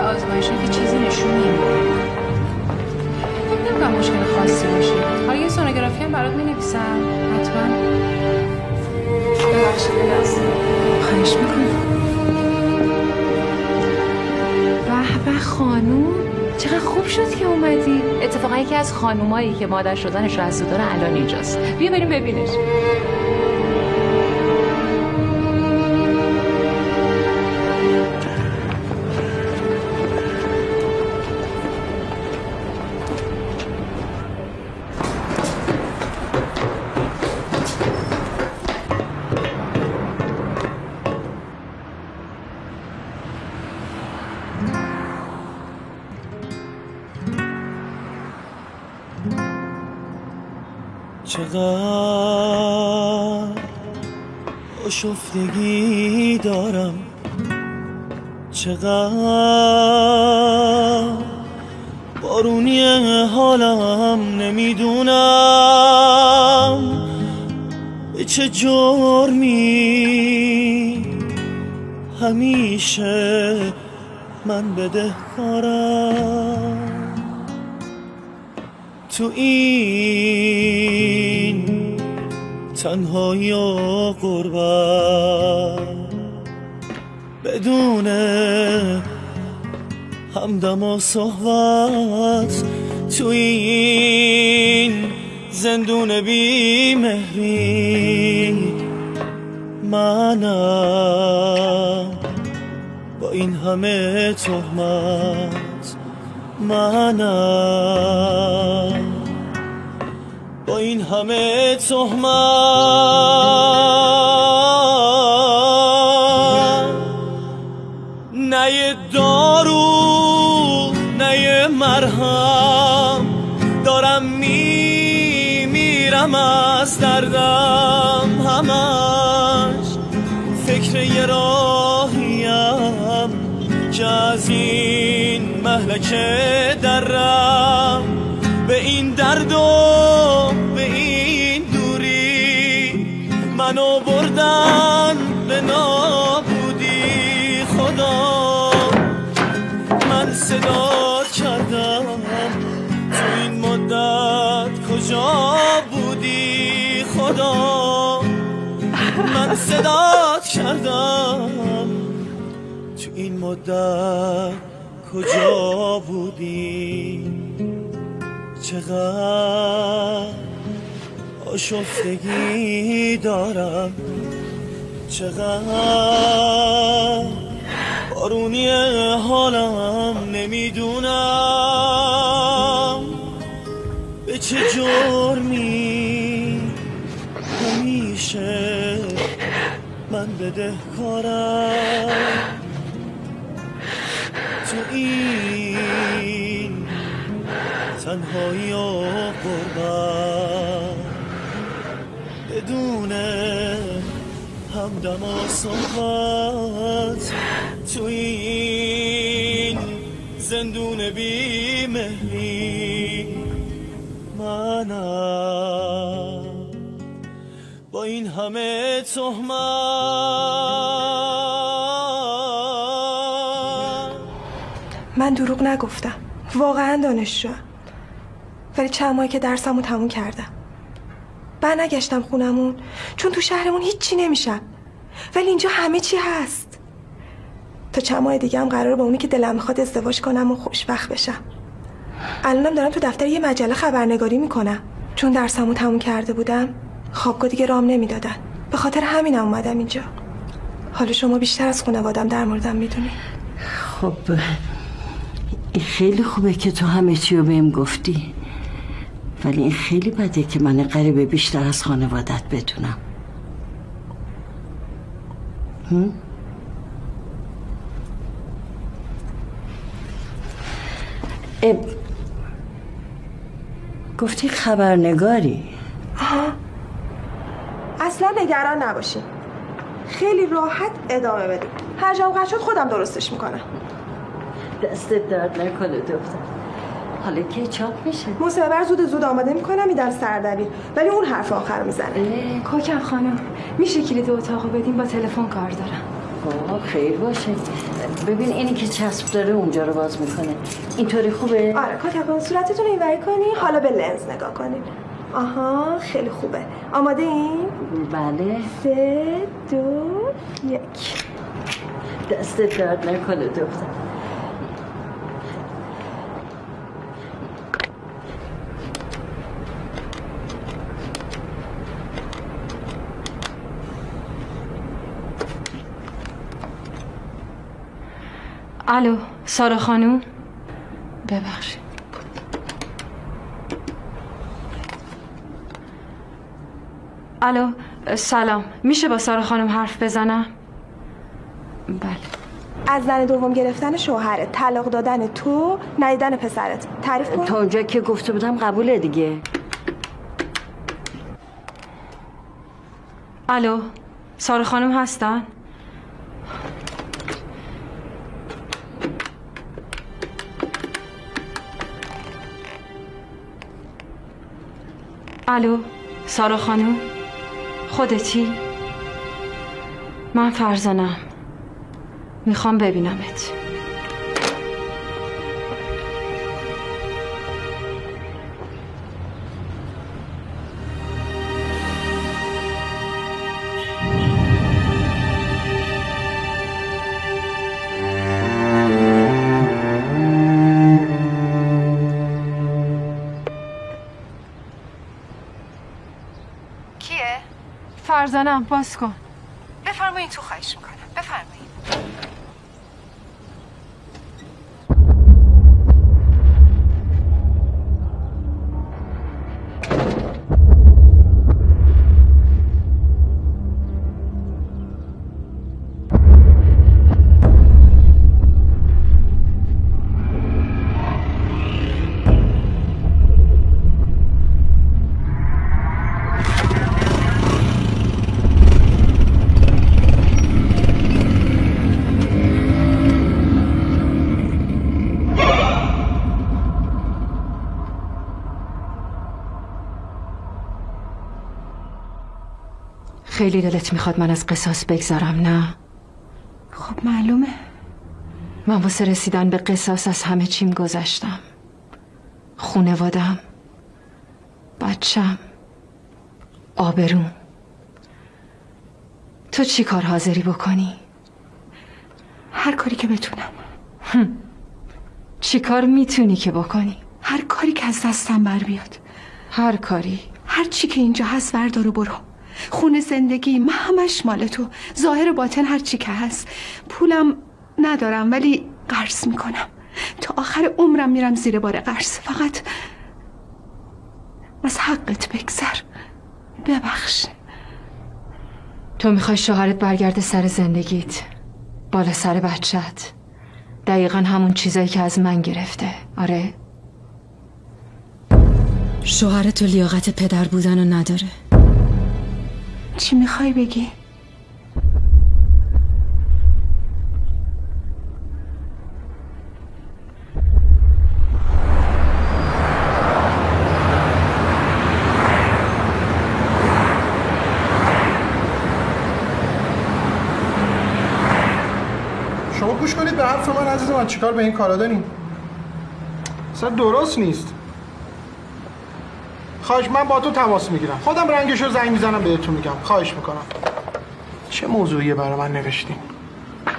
آزمایشی که چیزی نشون نمیده. فکر نمی‌کنم مشکل خاصی باشه. حالا یه سونوگرافی هم برات می‌نویسم. حتما. ببخشید لازم. خواهش می‌کنم. به خانوم چقدر خوب شد که اومدی. اتفاقا یکی از خانومایی که مادر شدنش رو از داره الان اینجاست. بیا بریم ببینش. چقدر آشفتگی دارم، چقدر بارونی حالم، نمیدونم به چه جرمی همیشه من بدهکارم. تو این تنهایی و غربت بدون همدم و صحبت، تو این زندون بی‌مهری منم با این همه تهمت، منم با این همه تهمت. نه یه دارو نه یه مرهم، دارم میمیرم از دردم، همش فکر یه راهیم که از این مهلکه درم. به این درد و به این دوری منو بردن به نابودی. خدا من صدات کردم تو این مدت کجا بودی؟ خدا صدات کردم تو این مدت کجا بودی؟ چقدر آشفتگی دارم، چقدر بارونی حالم، نمیدونم به چه جرمی همیشه من بدهکارم تو این تنهایی و غربت، بدون همدم و صحبت، تو این زندون بی‌مهری منم با این همه تهمت. من دروغ نگفتم، واقعا دانشجوام، ولی چند ماهی که درسمو تموم کردم برنگشتم خونمون چون تو شهرمون هیچی نمیشم، ولی اینجا همه چی هست. تا چند ماه دیگه هم قراره با اونی که دلم میخواد ازدواج کنم و خوشبخت بشم. الانم دارم تو دفتر یه مجله خبرنگاری میکنم. چون درسمو تموم کرده بودم خوابگاه دیگه رام نمیدادن، به خاطر همینم اومدم اینجا. حالا شما بیشتر از خانوادم در موردم میدونی. خب این خیلی خوبه که تو همه چی رو بهم گفتی، ولی این خیلی بده که من غریبه بیشتر از خانوادت بدونم. گفتی خبرنگاری؟ آها، اصلا نگران نباشی، خیلی راحت ادامه بدیم. هر جا اوقات شد خودم درستش میکنم. دستت درد نکنه دختر. حالا که چاپ میشه؟ مصور زود آماده میکنم میدم سردبیر، ولی اون حرف آخر میزنه. کوکب خانم میشه کلید اتاقو بدیم؟ با تلفن کار دارم. خیر باشه. ببین اینی که چسب داره اونجا رو باز میکنه. اینطوری خوبه؟ آره کوکب، صورتتون رو اینوری کنی، حالا به لنز نگاه کنین. آها خیلی خوبه. آماده این؟ بله. 3 2 1. دستت درد نکنه دختر. الو سارا خانوم، ببخشید. الو سلام، میشه با سارا خانوم حرف بزنم؟ بله. از زن دوم گرفتن شوهرت، طلاق دادن تو، ندیدن پسرت، تعریف کن. تا اونجا که گفته بودم قبوله دیگه. الو سارا خانوم هستن؟ الو سارا خانوم، خودتی؟ من فرزانم، میخوام ببینمت. فرزانم باز کن. بفرمایید تو، خواهش میکنم. بفرمایید. خیلی دلت میخواد من از قصاص بگذارم، نه؟ خب معلومه. من واسه رسیدن به قصاص از همه چیم گذشتم. خونوادم، بچم، آبروم. تو چی کار حاضری بکنی؟ هر کاری که بتونم. چی کار میتونی که بکنی؟ هر کاری که از دستم بر بیاد. هر کاری؟ هر چی که اینجا هست وردار و برو. خونه زندگی من همش مال تو. ظاهر و باطن هر چی که هست. پولم ندارم ولی قرض میکنم. تا آخر عمرم میرم زیر بار قرض. فقط از حقت بگذر. ببخش. تو میخوای شوهرت برگرده سر زندگیت، بالا سر بچت، دقیقا همون چیزایی که از من گرفته. آره؟ شوهرت تو لیاقت پدر بودن رو نداره. چی میخوای بگی؟ شما گوش کنید به حرف من عزیز من. چیکار به این کارا دارین؟ اصلا درست نیست. خواهش من با تو تماس میگیرم. خودم رنگشو زنگ میزنم بهتون میگم. خواهش میکنم. چه موضوعیه برای من نوشتین؟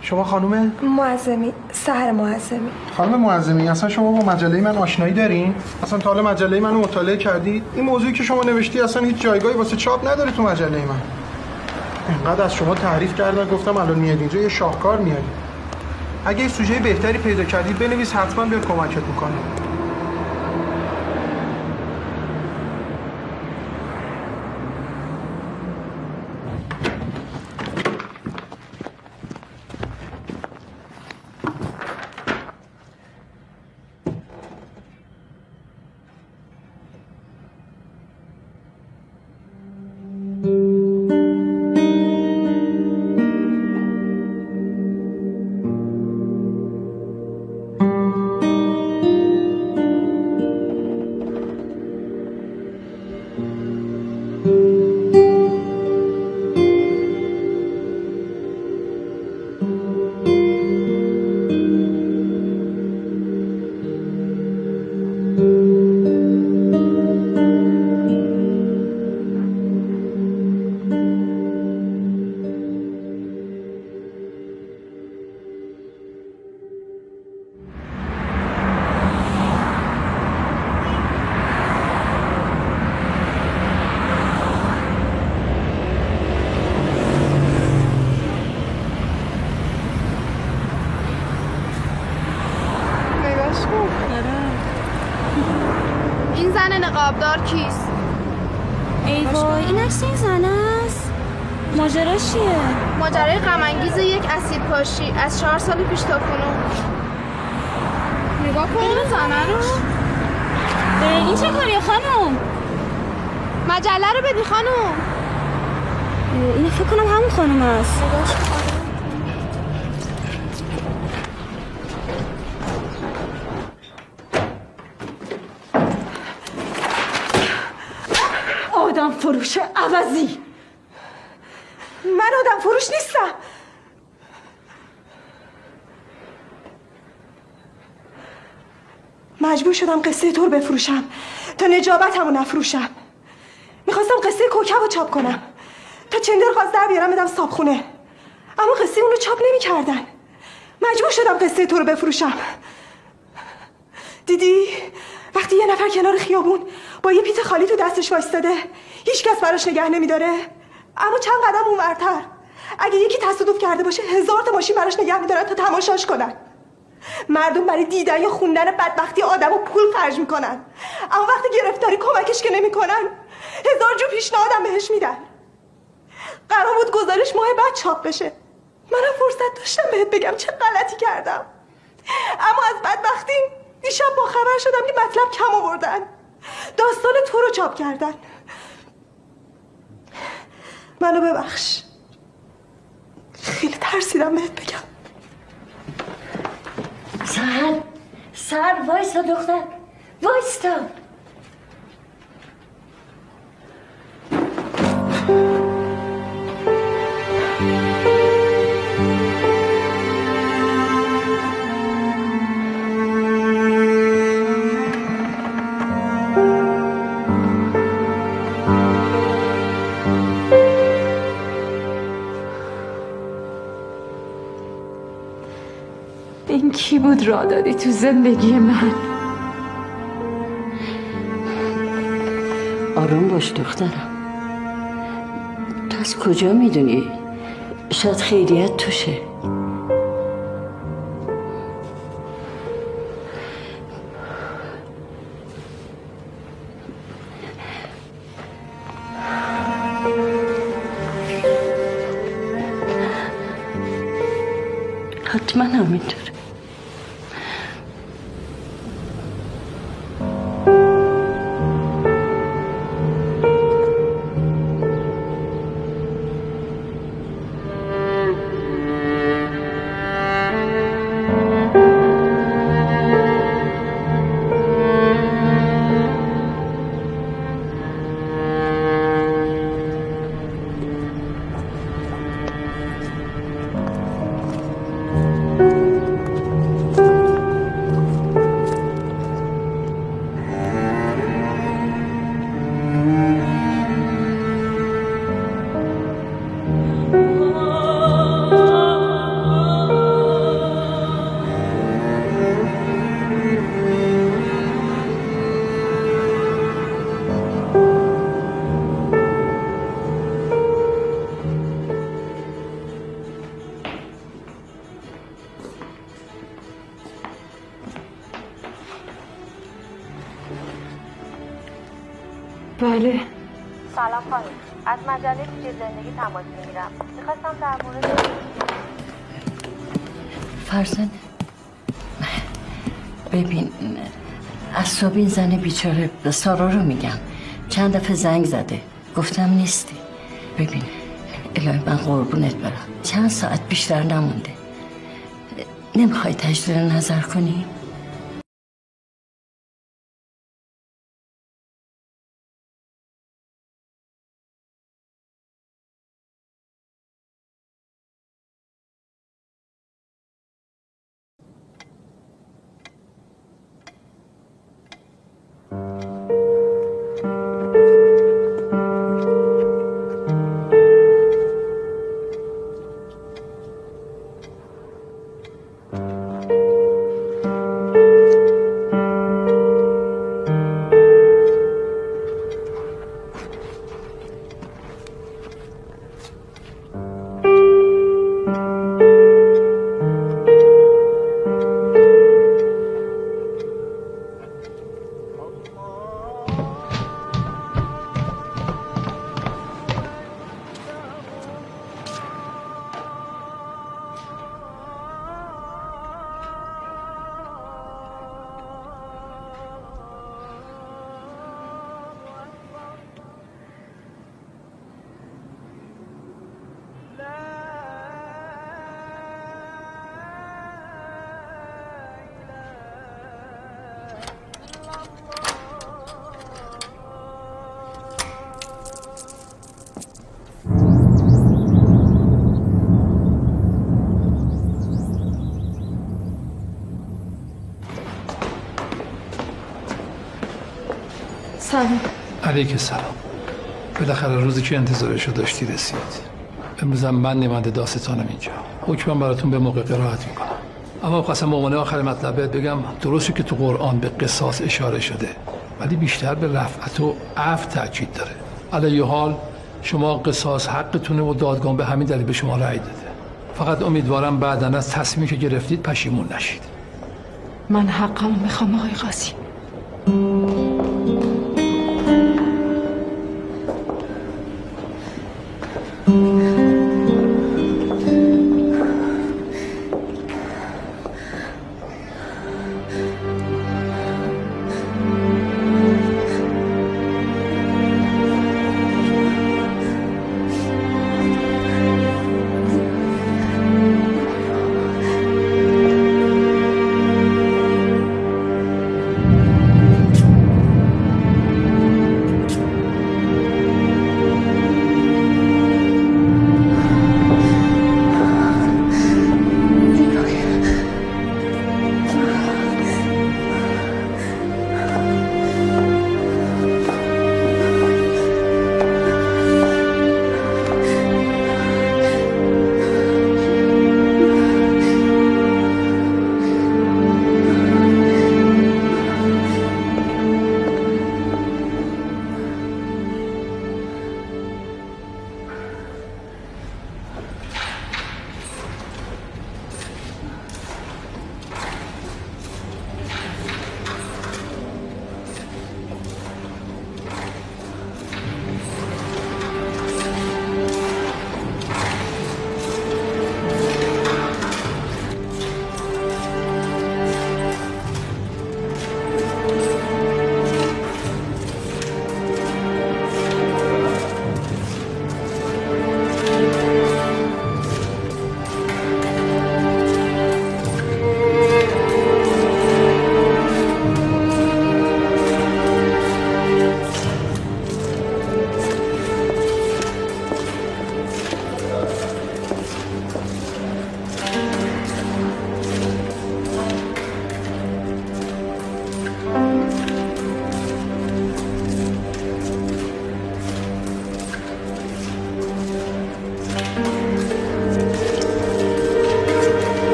شما خانم معظمی، سحر معظمی. خانم معظمی، اصلا شما با مجله من آشنایی دارین؟ اصلا تا حالا مجله منو مطالعه کردید؟ این موضوعی که شما نوشتی اصلا هیچ جایگاهی واسه چاپ نداره تو مجله من. اینقدر از شما تعریف کردن گفتم الان میاد اینجا یه شاهکار میاری. اگه یه سوژه بهتری پیدا کردید بنویس، حتما به کمکت میکنه. این زن نقابدار کیست؟ ای وای، این عکس این زن است. ماجرا چیه؟ ماجرای غم انگیز یک اسید پاشی از 4 سال پیش تا کنون. نگاه کن این زنه رو. این چه کاریه خانم؟ مجله رو بدی خانم. اینو فکر کنم همون خانم است. آدم فروش عوضی. من آدم فروش نیستم. مجبور شدم قصه تو رو بفروشم تا نجابتمو نفروشم. میخواستم قصه کوکب رو چاپ کنم تا چندر خواست در بیارم بدم صابخونه، اما قصه اونو چاپ نمی‌کردن. مجبور شدم قصه تو رو بفروشم. دیدی وقتی یه نفر کنار خیابون با یه پیت خالی تو دستش وایستاده هیچ کس براش نگه نمیداره، اما چند قدم اونورتر اگه یکی تصادف کرده باشه 1000 تا ماشین براش نگه میدارن تا تماشاش کنن. مردم برای دیدن یا خوندن بدبختی آدمو پول خرج میکنن، اما وقتی گرفتاری کمکش که نمیکنن 1000 جو پیشنهادم بهش میدن. قرار بود گزارش ماه بعد چاپ بشه، منم فرصت داشتم بهت بگم چه غلطی کردم، اما از بدبختیم دیشب با خبر شدم که مطلب کم آوردن، داستان تو رو چاپ کردن. منو ببخش، خیلی ترسیدم بهت بگم. سر وایستا دختر، وایستا. این کی بود راه دادی تو زندگی من؟ آروم باش دخترم. تو از کجا میدونی؟ شاید خیریت توشه. حتما همینطوره. بله. سلام خانم، از مجله کوچه زندگی تماس میگیرم. میخواستم در مورد فرزانه ببین، از صبح این زن بیچاره سارا رو میگم چند دفعه زنگ زده، گفتم نیستی. ببین الهی من قربونت برم، چند ساعت بیشتر نمونده. نمیخوای تجدید نظر کنی؟ سلام. علیک سلام. بالاخره روزی که انتظارشو داشتی رسید. امروزم من نماینده داستانم اینجا. حکمم براتون به موقع قرائت میکنم. اما خواستم به عنوان آخر مطلب بهت بگم درسته که تو قرآن به قصاص اشاره شده، ولی بیشتر به رفعت و عفو تاکید داره. علی حال شما قصاص حقتونه و دادگاه به همین دلیل به شما رأی داده. فقط امیدوارم بعداً از تصمیمی که گرفتید پشیمون نشید. من حقمو میخوام آقای قاضی.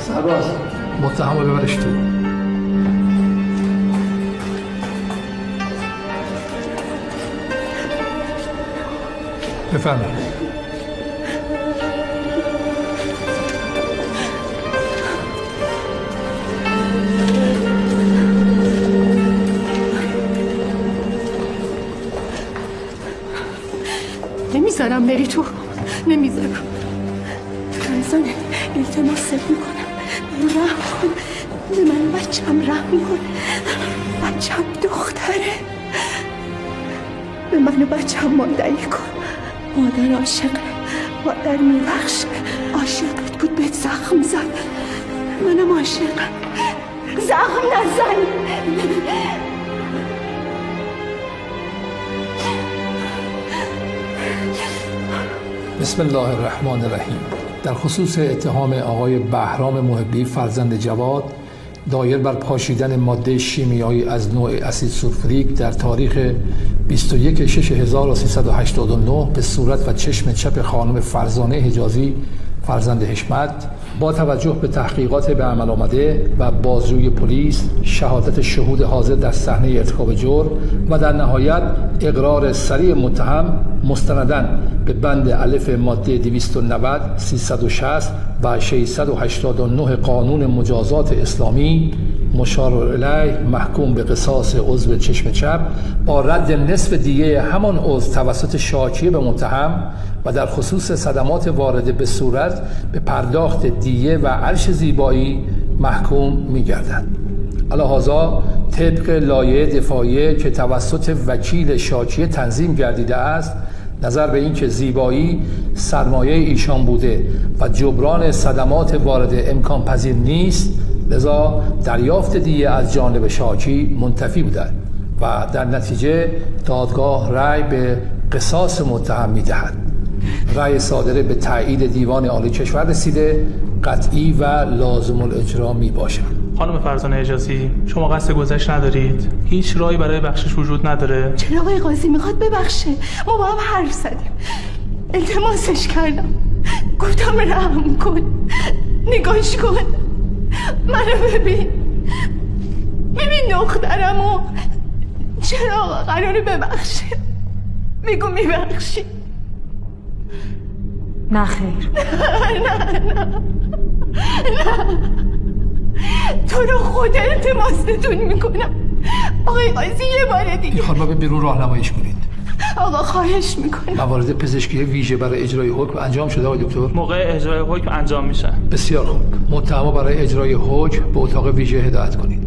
سرباز متهم رو ببرش تو. بفرمایید. نمیذارم بری تو، نمیذارم. فرزانه التماست میکنم به رحم کن، به من بچم رحم کن. بچم دختره، به من و بچم ماندنی کن. مادر عاشقه، مادر میبخشه. عاشقت بود بهت زخم زد، منم عاشقم. زخم نزن. بسم الله الرحمن الرحیم. در خصوص اتهام آقای بهرام محبی فرزند جواد دایر بر پاشیدن ماده شیمیایی از نوع اسید سولفوریک در تاریخ 21/6/1389 به صورت و چشم چپ خانم فرزانه حجازی فرزند حشمت با توجه به تحقیقات به عمل آمده و بازجویی پلیس، شهادت شهود حاضر در صحنه ارتکاب جرم و در نهایت اقرار صریح متهم مستنداً به بند الف ماده 290 360 و 689 قانون مجازات اسلامی مشار الیه محکوم به قصاص عضو چشم چپ با رد نصف دیه همان عضو توسط شاکیه به متهم و در خصوص صدمات وارده به صورت به پرداخت دیه و عرش زیبایی محکوم می‌گردد. علی‌هذا طبق لایحه دفاعیه که توسط وکیل شاکیه تنظیم گردیده است، نظر به این که زیبایی سرمایه ایشان بوده و جبران صدمات وارده امکان پذیر نیست، لذا دریافت دیه از جانب شاکی منتفی بوده و در نتیجه دادگاه رأی به قصاص متهم می‌دهد. رأی صادره به تایید دیوان عالی کشور رسیده قطعی و لازم الاجرا می باشد. خانم فرزانه حجازی، شما قصد گذشت ندارید؟ هیچ راهی برای بخشش وجود نداره؟ چرا آقای قاضی میخواد ببخشه؟ ما با هم حرف زدیم، التماسش کردم، گفتم رحم کن، نگاش کن، منو ببین دخترمو. چرا آقا قراره ببخشه؟ بگو میبخشی. نه خیر. نه تو رو خود التماستون میکنم آقای قاضی، یه بار دیگه خانم به بیرون راهنماییش کنید. آقا خواهش میکنم. موارد پزشکی ویژه برای اجرای حکم انجام شده آقای دکتر؟ موقع اجرای حکم انجام میشه. بسیار خوب. متهما برای اجرای حکم به اتاق ویژه هدایت کنید.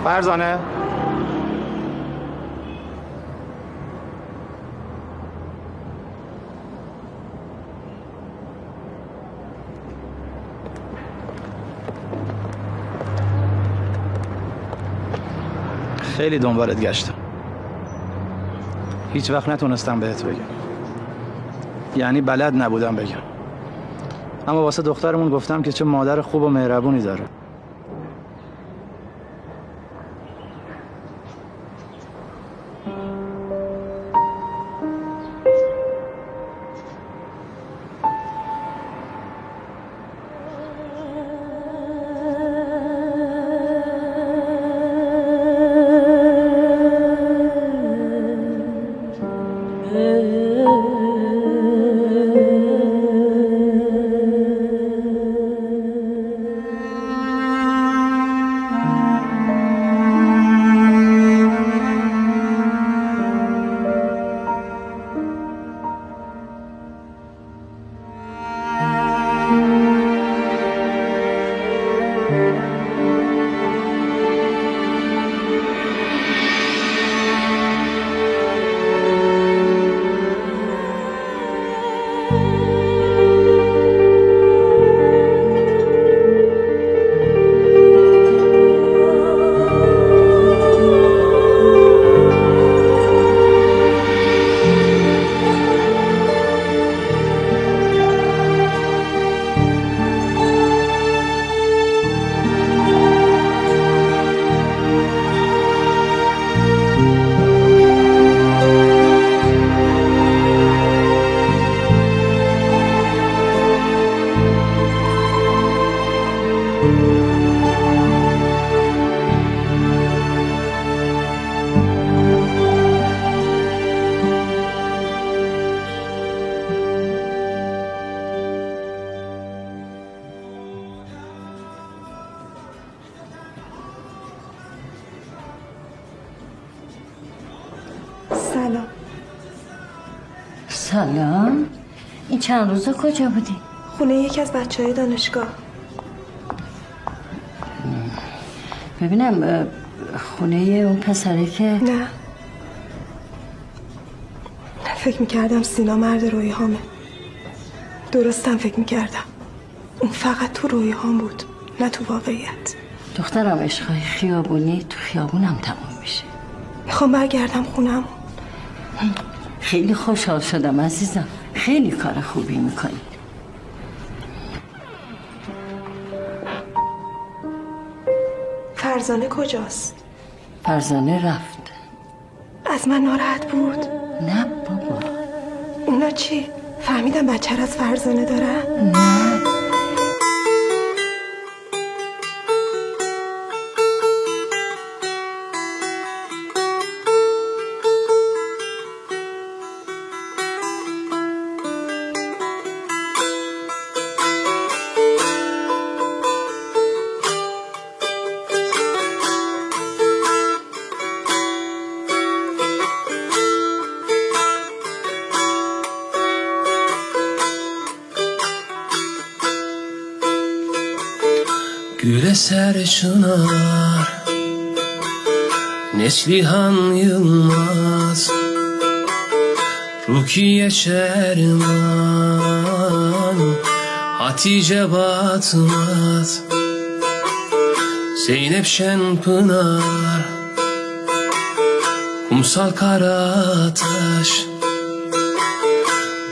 فرزانه خیلی دنبالت گشتم، هیچ وقت نتونستم بهت بگم، یعنی بلد نبودم بگم، اما واسه دخترمون گفتم که چه مادر خوب و مهربونی داره. سلام. سلام. این چند روزه کجا بودی؟ خونه یکی از بچه‌های دانشگاه. ببینم خونه اون پسره که نه فکر میکردم سینا مرد رویاهامه. درستم فکر میکردم. اون فقط تو رویاهام بود نه تو واقعیت. دخترم عشقای خیابونی تو خیابونم تمام میشه. میخوام برگردم خونم. خیلی خوشحال شدم عزیزم. خیلی کار خوبی میکنی. فرزانه کجاست؟ فرزانه رفت. از من ناراحت بود؟ نه بابا. اونا چی؟ فهمیدم بچه را از فرزانه دارن؟ نه. Güle ser çınar Neslihan Yılmaz Rukiye Şerman Hatice Batmaz Zeynep Şenpınar Kumsal Karataş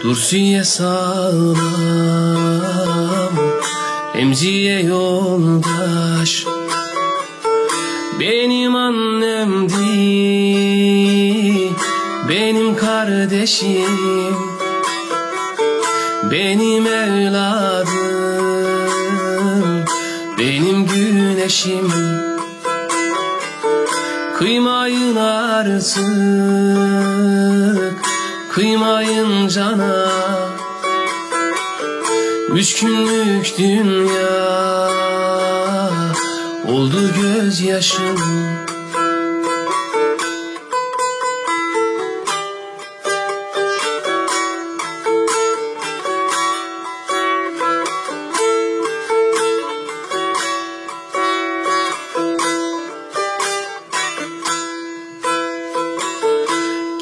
Dursiye Sağlam Emziye yoldaş Benim annemdi Benim kardeşim Benim evladım Benim güneşim Kıymayın artık Kıymayın cana 3 günlük dünya oldu gözyaşım.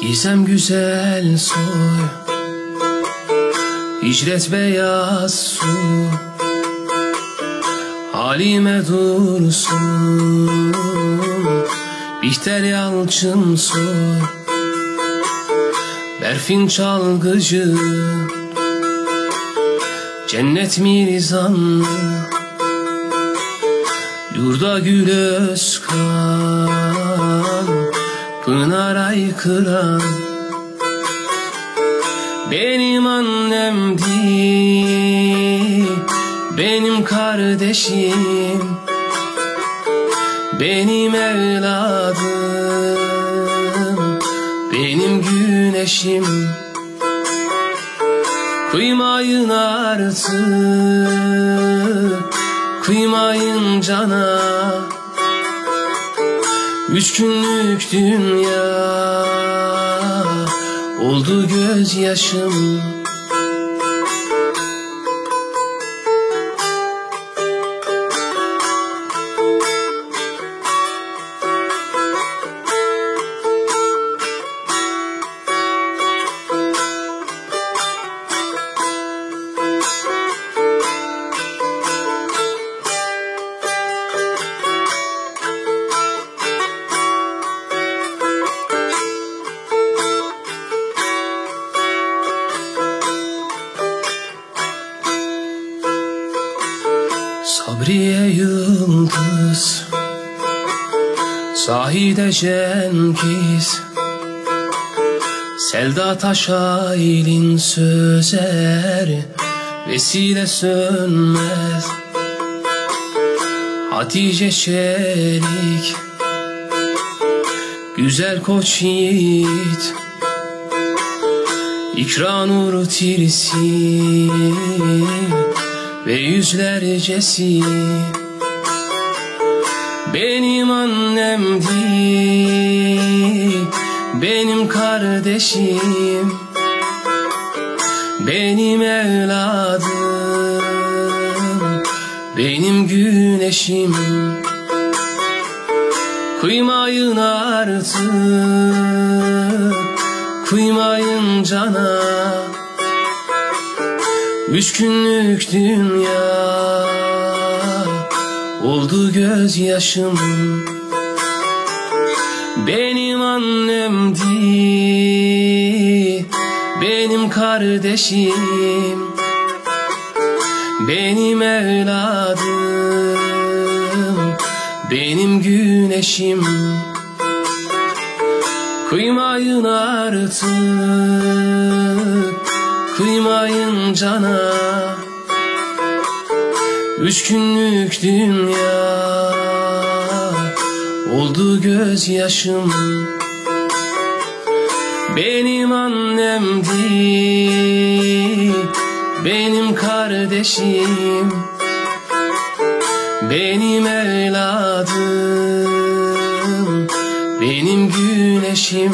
Gizem güzel soy, hicret beyaz su, Halime Dursun, Bihter Yalçın soy, Berfin Çalgıcı, Cennet Mirzanlı, Yurda Gül Özkan, Pınar Aykıran. Benim annemdi, benim kardeşim, benim evladım, benim güneşim. Kıymayın artık, kıymayın cana, 3 günlük dünya oldu gözyaşım. Sabriye Yıldız, Zahide Cengiz, Selda Taşaylin Sözer, Vesile Sönmez, Hatice Çelik, Güzel Koç Yiğit, İkranur Tirsil ve yüzlercesi. Benim annemdi, benim kardeşim, benim evladım, benim güneşim. Kıymayın artık, kıymayın cana, 3 günlük dünya oldu gözyaşım. Benim annemdi, benim kardeşim, benim evladım, benim güneşim. Kıymayın artık, kıymayın cana, 3 günlük dünya oldu gözyaşım. Benim annemdi, benim kardeşim, benim evladım, benim güneşim.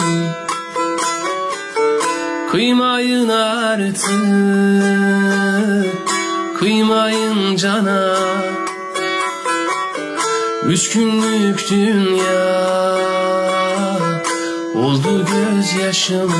Kıymayın artık, kıymayın cana, 3 günlük dünya oldu gözyaşım.